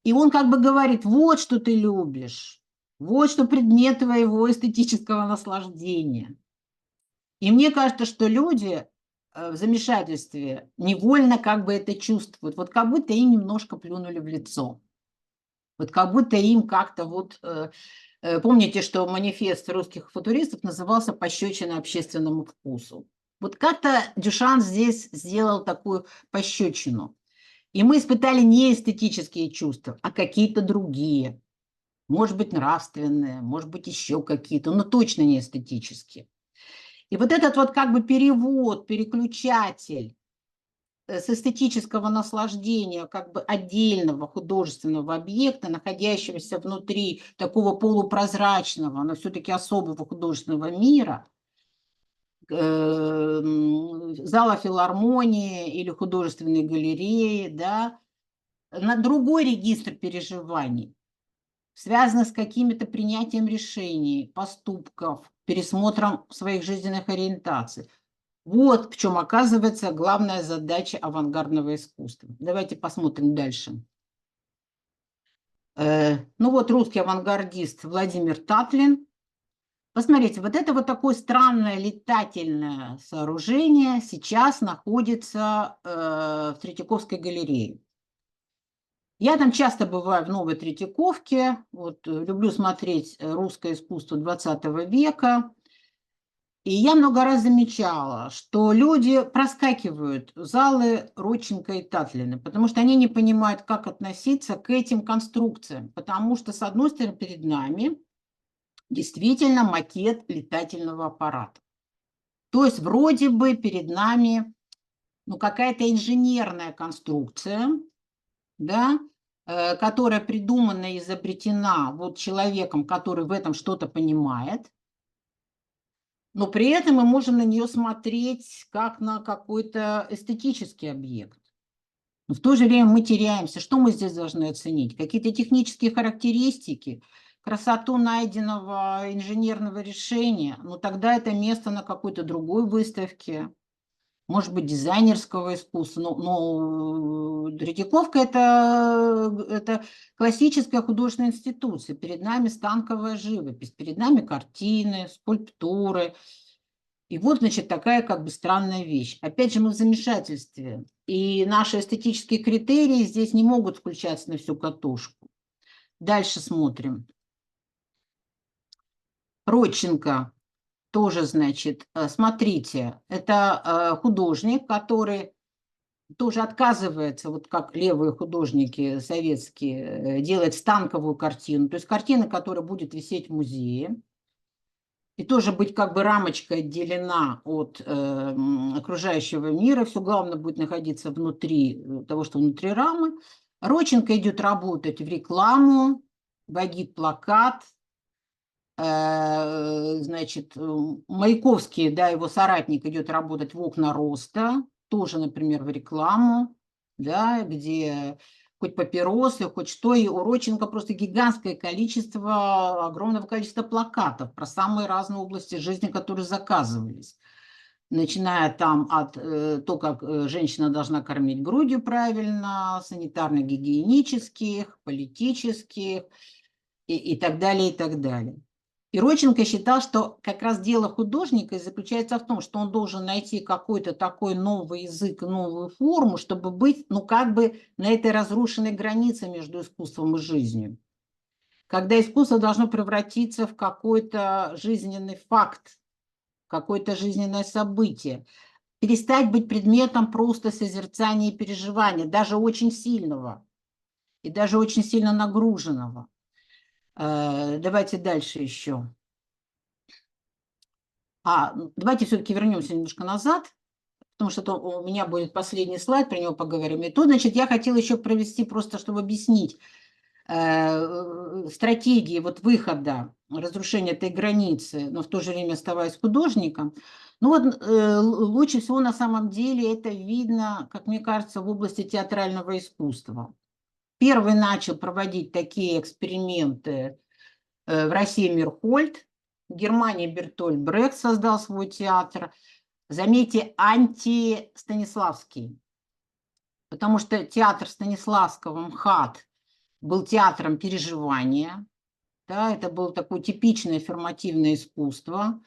И он как бы говорит, вот что ты любишь, вот что предмет твоего эстетического наслаждения. И мне кажется, что люди в замешательстве невольно как бы это чувствуют, вот как будто им немножко плюнули в лицо. Вот как будто им как-то вот... Помните, что манифест русских футуристов назывался «Пощечина общественному вкусу». Вот как-то Дюшан здесь сделал такую пощечину. И мы испытали не эстетические чувства, а какие-то другие. Может быть, нравственные, может быть, еще какие-то, но точно не эстетические. И вот этот вот как бы перевод, переключатель с эстетического наслаждения как бы отдельного художественного объекта, находящегося внутри такого полупрозрачного, но все-таки особого художественного мира, зала филармонии или художественной галереи, да, на другой регистр переживаний, связанных с какими-то принятием решений, поступков, пересмотром своих жизненных ориентаций. Вот в чем оказывается главная задача авангардного искусства. Давайте посмотрим дальше. Ну вот русский авангардист Владимир Татлин. Посмотрите, вот это вот такое странное летательное сооружение сейчас находится в Третьяковской галерее. Я там часто бываю в Новой Третьяковке, вот, люблю смотреть русское искусство 20 века. И я много раз замечала, что люди проскакивают залы Родченко и Татлина, потому что они не понимают, как относиться к этим конструкциям. Потому что, с одной стороны, перед нами действительно макет летательного аппарата. То есть вроде бы перед нами какая-то инженерная конструкция, да, которая придумана и изобретена вот человеком, который в этом что-то понимает, но при этом мы можем на нее смотреть как на какой-то эстетический объект. Но в то же время мы теряемся. Что мы здесь должны оценить? Какие-то технические характеристики, красоту найденного инженерного решения? Ну, тогда это место на какой-то другой выставке, может быть, дизайнерского искусства. Но Третьяковка – это классическая художественная институция. Перед нами станковая живопись, перед нами картины, скульптуры. И вот, значит, такая как бы странная вещь. Опять же, мы в замешательстве. И наши эстетические критерии здесь не могут включаться на всю катушку. Дальше смотрим. Родченко тоже, значит, смотрите, это художник, который тоже отказывается, вот как левые художники советские, делать станковую картину. То есть картина, которая будет висеть в музее. И тоже быть как бы рамочкой отделена от окружающего мира. Все главное будет находиться внутри того, что внутри рамы. Родченко идет работать в рекламу, в агитплакат. Значит, Маяковский, да, его соратник, идет работать в окна роста, тоже, например, в рекламу, да, где хоть папиросы, хоть что, и у Родченко просто гигантское количество, огромного количества плакатов про самые разные области жизни, которые заказывались. Начиная там от того, как женщина должна кормить грудью правильно, санитарно-гигиенических, политических и так далее, и так далее. И Родченко считал, что как раз дело художника заключается в том, что он должен найти какой-то такой новый язык, новую форму, чтобы быть, как бы на этой разрушенной границе между искусством и жизнью. Когда искусство должно превратиться в какой-то жизненный факт, какое-то жизненное событие, перестать быть предметом просто созерцания и переживания, даже очень сильного и даже очень сильно нагруженного. Давайте дальше еще. Давайте все-таки вернемся немножко назад, потому что у меня будет последний слайд, про него поговорим. И тут, значит, я хотела еще провести просто, чтобы объяснить стратегии вот выхода, разрушения этой границы, но в то же время оставаясь художником. Лучше всего на самом деле это видно, как мне кажется, в области театрального искусства. Первый начал проводить такие эксперименты в России Мирхольд, в Германии Бертольд Брехт создал свой театр. Заметьте, антистаниславский, потому что театр Станиславского МХАТ был театром переживания, да, это было такое типичное аффирмативное искусство,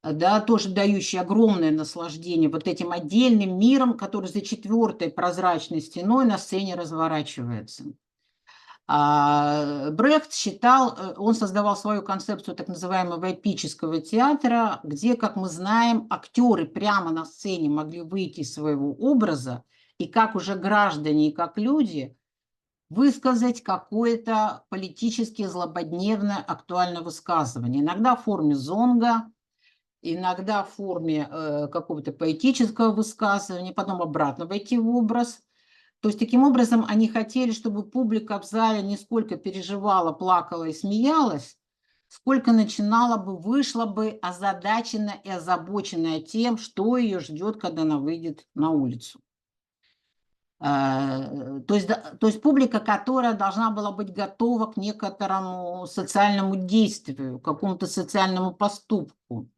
да, тоже дающее огромное наслаждение вот этим отдельным миром, который за четвертой прозрачной стеной на сцене разворачивается. Брехт считал, он создавал свою концепцию так называемого эпического театра, где, как мы знаем, актеры прямо на сцене могли выйти из своего образа и как уже граждане и как люди высказать какое-то политически злободневное актуальное высказывание. Иногда в форме зонга, иногда в форме какого-то поэтического высказывания, потом обратно войти в образ. То есть таким образом они хотели, чтобы публика в зале не сколько переживала, плакала и смеялась, сколько начинала бы, вышла бы озадаченная и озабоченная тем, что ее ждет, когда она выйдет на улицу. То есть публика, которая должна была быть готова к некоторому социальному действию, к какому-то социальному поступку.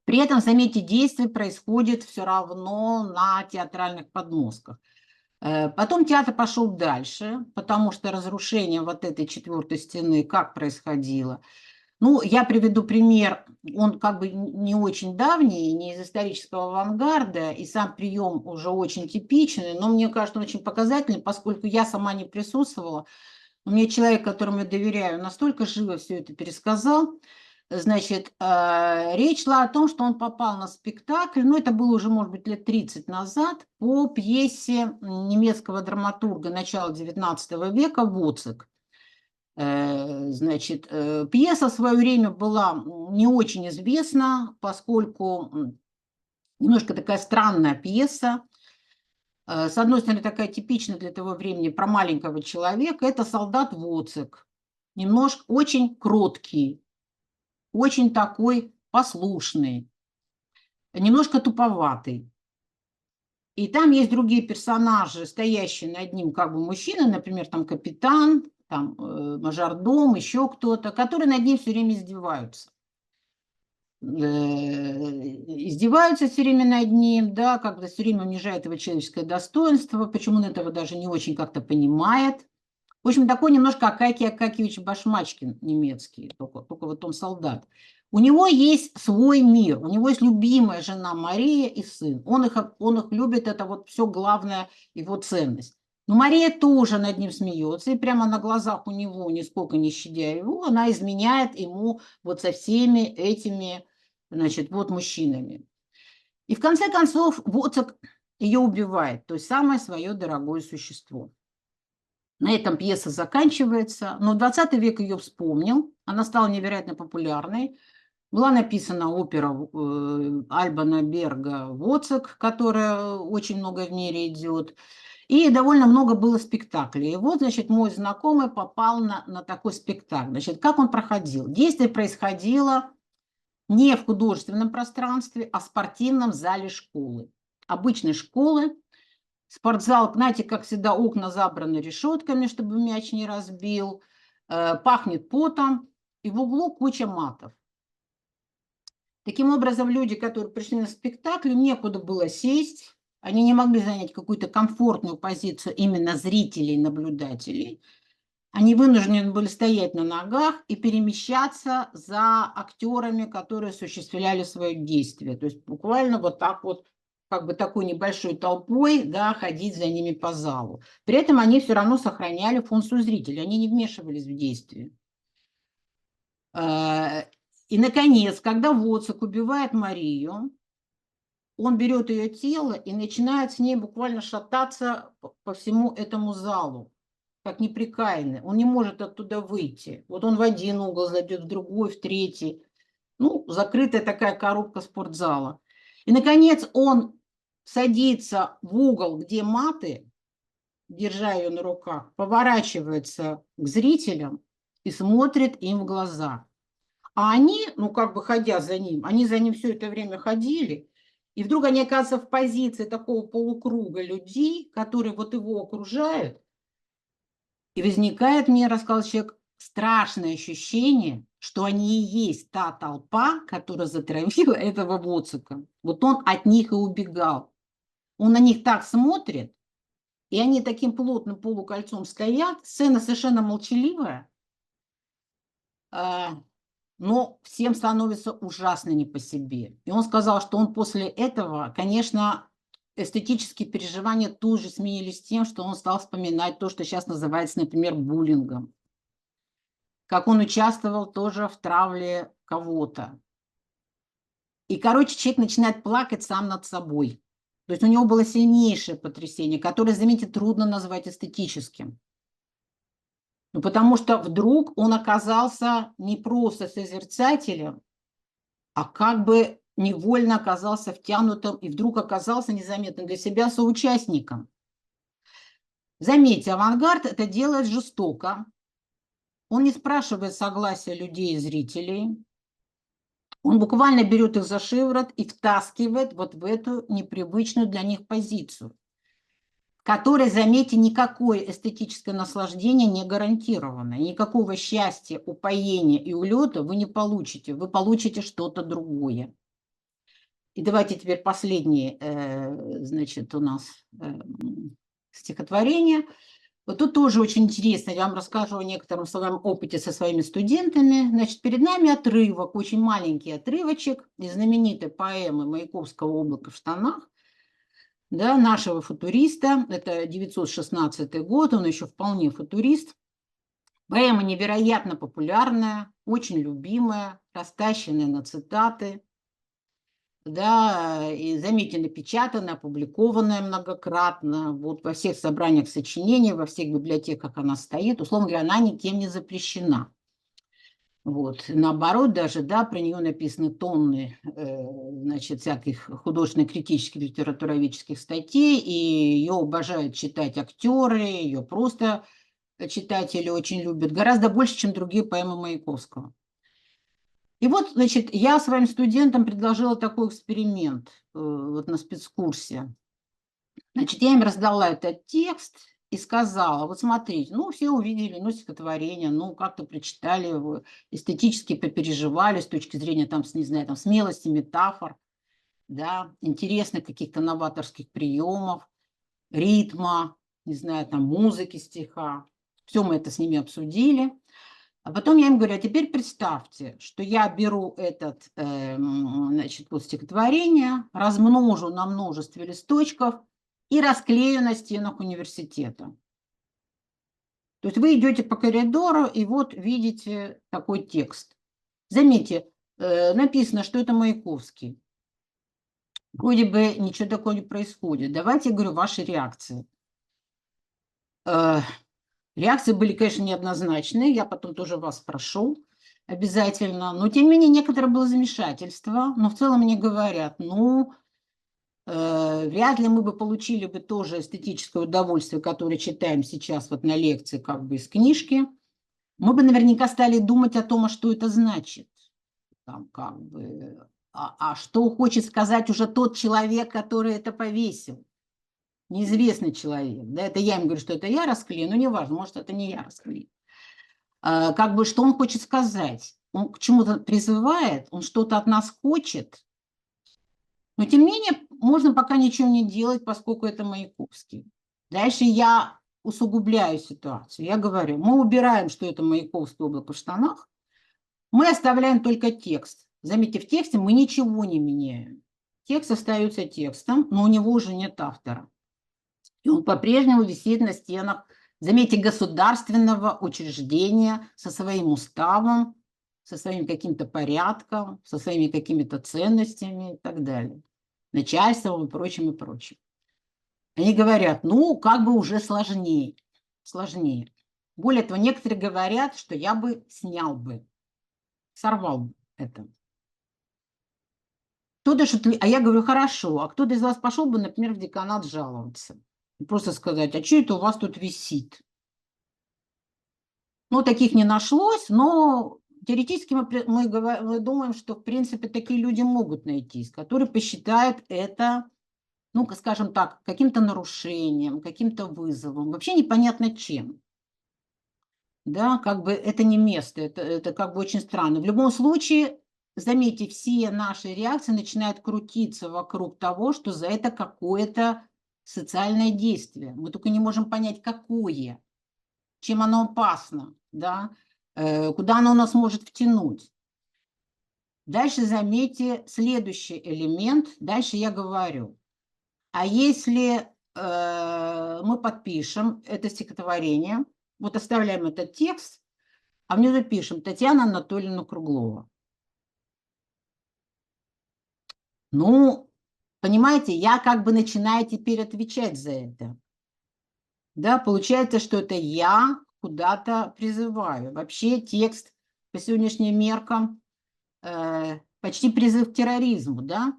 При этом, заметьте, действие происходит все равно на театральных подмостках. Потом театр пошел дальше, потому что разрушение вот этой четвертой стены как происходило. Я приведу пример, он как бы не очень давний, не из исторического авангарда, и сам прием уже очень типичный, но мне кажется, он очень показательный, поскольку я сама не присутствовала. У меня человек, которому я доверяю, настолько живо все это пересказал. Значит, речь шла о том, что он попал на спектакль, ну, это было уже, может быть, лет 30 назад, по пьесе немецкого драматурга начала XIX века «Воцик». Значит, пьеса в свое время была не очень известна, поскольку немножко такая странная пьеса. С одной стороны, такая типичная для того времени про маленького человека. Это солдат Воцик, немножко очень кроткий, очень такой послушный, немножко туповатый. И там есть другие персонажи, стоящие над ним как бы мужчины, например, там капитан, там мажордом, еще кто-то, которые над ним все время издеваются. Издеваются все время над ним, да, как-то все время унижает его человеческое достоинство, почему он этого даже не очень как-то понимает. В общем, такой немножко Акакий Акакиевич Башмачкин немецкий, только вот он солдат. У него есть свой мир, у него есть любимая жена Мария и сын. Он их любит, это вот все главная его ценность. Но Мария тоже над ним смеется, и прямо на глазах у него, нисколько не щадя его, она изменяет ему вот со всеми этими, значит, вот мужчинами. И в конце концов Воцик ее убивает, то есть самое свое дорогое существо. На этом пьеса заканчивается, но 20 век ее вспомнил, она стала невероятно популярной. Была написана опера Альбана Берга «Воцик», которая очень много в мире идет, и довольно много было спектаклей. И вот, значит, мой знакомый попал на такой спектакль. Значит, как он проходил? Действие происходило не в художественном пространстве, а в спортивном зале школы. Обычной школы. Спортзал, знаете, как всегда, окна забраны решетками, чтобы мяч не разбил, пахнет потом, и в углу куча матов. Таким образом, люди, которые пришли на спектакль, им некуда было сесть, они не могли занять какую-то комфортную позицию именно зрителей, наблюдателей. Они вынуждены были стоять на ногах и перемещаться за актерами, которые осуществляли свое действие. То есть буквально вот так вот, как бы такой небольшой толпой, да, ходить за ними по залу. При этом они все равно сохраняли функцию зрителя, они не вмешивались в действие. И, наконец, когда Воцик убивает Марию, он берет ее тело и начинает с ней буквально шататься по всему этому залу, как неприкаянный. Он не может оттуда выйти. Вот он в один угол зайдет, в другой, в третий. Ну, закрытая такая коробка спортзала. И, наконец, он садится в угол, где маты, держа ее на руках, поворачивается к зрителям и смотрит им в глаза. А они, ну, как бы ходя за ним, они за ним все это время ходили, и вдруг они оказываются в позиции такого полукруга людей, которые вот его окружают, и возникает, мне рассказал человек, страшное ощущение, что они и есть та толпа, которая затравила этого Воцика. Вот он от них и убегал. Он на них так смотрит, и они таким плотным полукольцом стоят, сцена совершенно молчаливая, но всем становится ужасно не по себе. И он сказал, что он после этого, конечно, эстетические переживания тут же сменились тем, что он стал вспоминать то, что сейчас называется, например, буллингом. Как он участвовал тоже в травле кого-то. И, короче, человек начинает плакать сам над собой. То есть у него было сильнейшее потрясение, которое, заметьте, трудно назвать эстетическим. Ну, потому что вдруг он оказался не просто созерцателем, а как бы невольно оказался втянутым и вдруг оказался незаметно для себя соучастником. Заметьте, авангард это делает жестоко. Он не спрашивает согласия людей и зрителей. Он буквально берет их за шиворот и втаскивает вот в эту непривычную для них позицию, которой, заметьте, никакое эстетическое наслаждение не гарантировано. Никакого счастья, упоения и улета вы не получите. Вы получите что-то другое. И давайте теперь последнее, значит, у нас стихотворение. Вот тут тоже очень интересно, я вам расскажу о некотором своем опыте со своими студентами. Значит, перед нами отрывок, очень маленький отрывочек из знаменитой поэмы Маяковского «Облако в штанах», да, нашего футуриста. Это 916 год, он еще вполне футурист. Поэма невероятно популярная, очень любимая, растащенная на цитаты. Да, и, заметьте, напечатанная, опубликованная многократно, вот во всех собраниях сочинений, во всех библиотеках она стоит. Условно говоря, она никем не запрещена. Вот. Наоборот, даже, да, про нее написаны тонны, значит, всяких художественно-критических, литературоведческих статей, и ее обожают читать актеры, ее просто читатели очень любят, гораздо больше, чем другие поэмы Маяковского. И вот, значит, я своим студентам предложила такой эксперимент вот на спецкурсе. Значит, я им раздала этот текст и сказала, вот смотрите, ну, все увидели, ну, стихотворение, ну, как-то прочитали его, эстетически попереживали с точки зрения, там, не знаю, там, смелости, метафор, да, интересных каких-то новаторских приемов, ритма, не знаю, там, музыки стиха. Все мы это с ними обсудили. А потом я им говорю, а теперь представьте, что я беру этот, значит, вот стихотворение, размножу на множестве листочков и расклею на стенах университета. То есть вы идете по коридору и вот видите такой текст. Заметьте, написано, что это Маяковский. Вроде бы ничего такого не происходит. Давайте, я говорю, ваши реакции. Реакции были, конечно, неоднозначные, я потом тоже вас спрошу обязательно, но тем не менее некоторое было замешательство, но в целом мне говорят, ну, вряд ли мы бы получили бы тоже эстетическое удовольствие, которое читаем сейчас вот на лекции как бы из книжки, мы бы наверняка стали думать о том, а что это значит, там как бы, а что хочет сказать уже тот человек, который это повесил. Неизвестный человек, да, это я им говорю, что это я расклею, но неважно, может, это не я расклею. Как бы, что он хочет сказать? Он к чему-то призывает, он что-то от нас хочет, но тем не менее можно пока ничего не делать, поскольку это Маяковский. Дальше я усугубляю ситуацию. Я говорю, мы убираем, что это Маяковский облако в штанах, мы оставляем только текст. Заметьте, в тексте мы ничего не меняем. Текст остается текстом, но у него уже нет автора. И он по-прежнему висит на стенах, заметьте, государственного учреждения со своим уставом, со своим каким-то порядком, со своими какими-то ценностями и так далее, начальством и прочим, и прочим. Они говорят, ну, как бы уже сложнее, сложнее. Более того, некоторые говорят, что я бы снял бы, сорвал бы это. Кто-то шутли... А я говорю, хорошо, а кто-то из вас пошел бы, например, в деканат жаловаться? И просто сказать, а что это у вас тут висит? Ну, таких не нашлось, но теоретически мы думаем, что, в принципе, такие люди могут найтись, которые посчитают это, ну, скажем так, каким-то нарушением, каким-то вызовом, вообще непонятно чем. Да, как бы это не место, это как бы очень странно. В любом случае, заметьте, все наши реакции начинают крутиться вокруг того, что за это какое-то социальное действие. Мы только не можем понять, какое, чем оно опасно, да, куда оно нас может втянуть. Дальше заметьте следующий элемент. Дальше я говорю, а если мы подпишем это стихотворение, вот оставляем этот текст, а внизу пишем Татьяна Анатольевна Круглова. Ну, понимаете, я как бы начинаю теперь отвечать за это. Да, получается, что это я куда-то призываю. Вообще текст по сегодняшним меркам почти призыв к терроризму, да?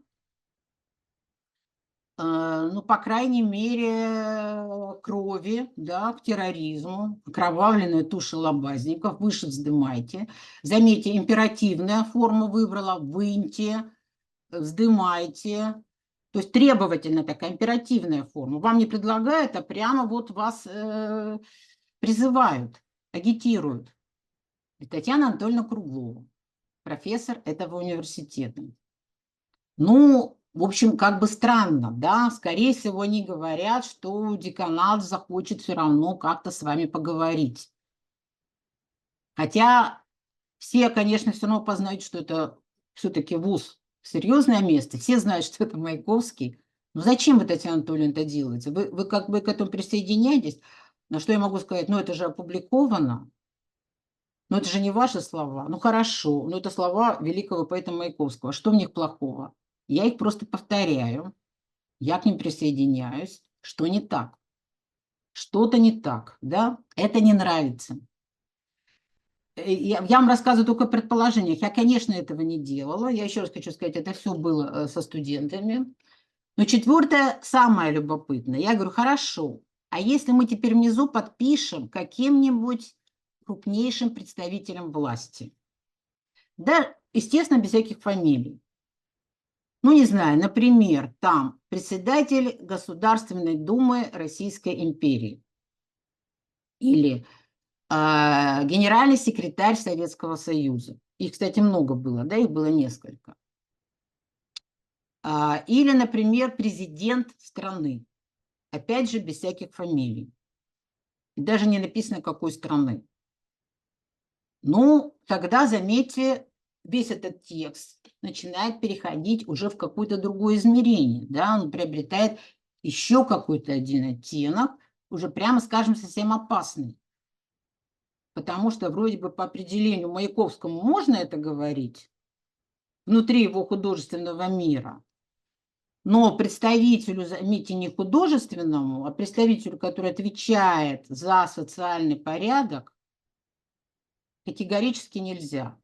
Ну, по крайней мере, крови, да, к терроризму, окровавленные туши лобазников, выше вздымайте. Заметьте, императивная форма выбрала, выньте, вздымайте. То есть требовательная такая императивная форма. Вам не предлагают, а прямо вот вас призывают, агитируют. И Татьяна Анатольевна Круглова, профессор этого университета. Ну, в общем, как бы странно, да, скорее всего, они говорят, что деканат захочет все равно как-то с вами поговорить. Хотя все, конечно, все равно познают, что это все-таки вуз, серьезное место, все знают, что это Маяковский. Но зачем вы, Татьяна Анатольевна, это делаете? Вы как бы к этому присоединяетесь? На что я могу сказать? Ну, это же опубликовано. Но это же не ваши слова. Ну хорошо, но это слова великого поэта Маяковского. Что в них плохого? Я их просто повторяю, я к ним присоединяюсь. Что не так? Что-то не так, да? Это не нравится. Я вам рассказываю только о предположениях. Я, конечно, этого не делала. Я еще раз хочу сказать, это все было со студентами. Но четвертое, самое любопытное. Я говорю, хорошо, а если мы теперь внизу подпишем каким-нибудь крупнейшим представителем власти? Да, естественно, без всяких фамилий. Ну, не знаю, например, там председатель Государственной Думы Российской империи или генеральный секретарь Советского Союза. Их, кстати, много было, да, их было несколько. Или, например, президент страны. Опять же, без всяких фамилий. И даже не написано, какой страны. Ну, тогда, заметьте, весь этот текст начинает переходить уже в какое-то другое измерение. Да? Он приобретает еще какой-то один оттенок, уже, прямо скажем, совсем опасный. Потому что вроде бы по определению Маяковскому можно это говорить внутри его художественного мира, но представителю, заметьте, не художественному, а представителю, который отвечает за социальный порядок, категорически нельзя.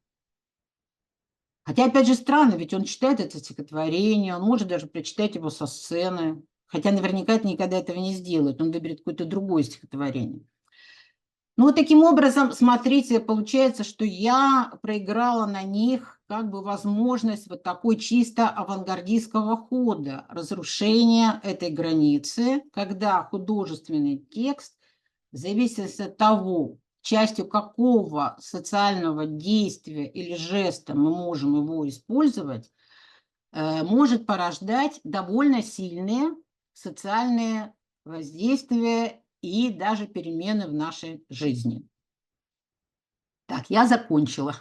Хотя, опять же, странно, ведь он читает это стихотворение, он может даже прочитать его со сцены, хотя наверняка это никогда этого не сделает, он выберет какое-то другое стихотворение. Ну, вот таким образом, смотрите, получается, что я проиграла на них как бы возможность вот такой чисто авангардистского хода, разрушения этой границы, когда художественный текст, в зависимости от того, частью какого социального действия или жеста мы можем его использовать, может порождать довольно сильные социальные воздействия и даже перемены в нашей жизни. Так, я закончила.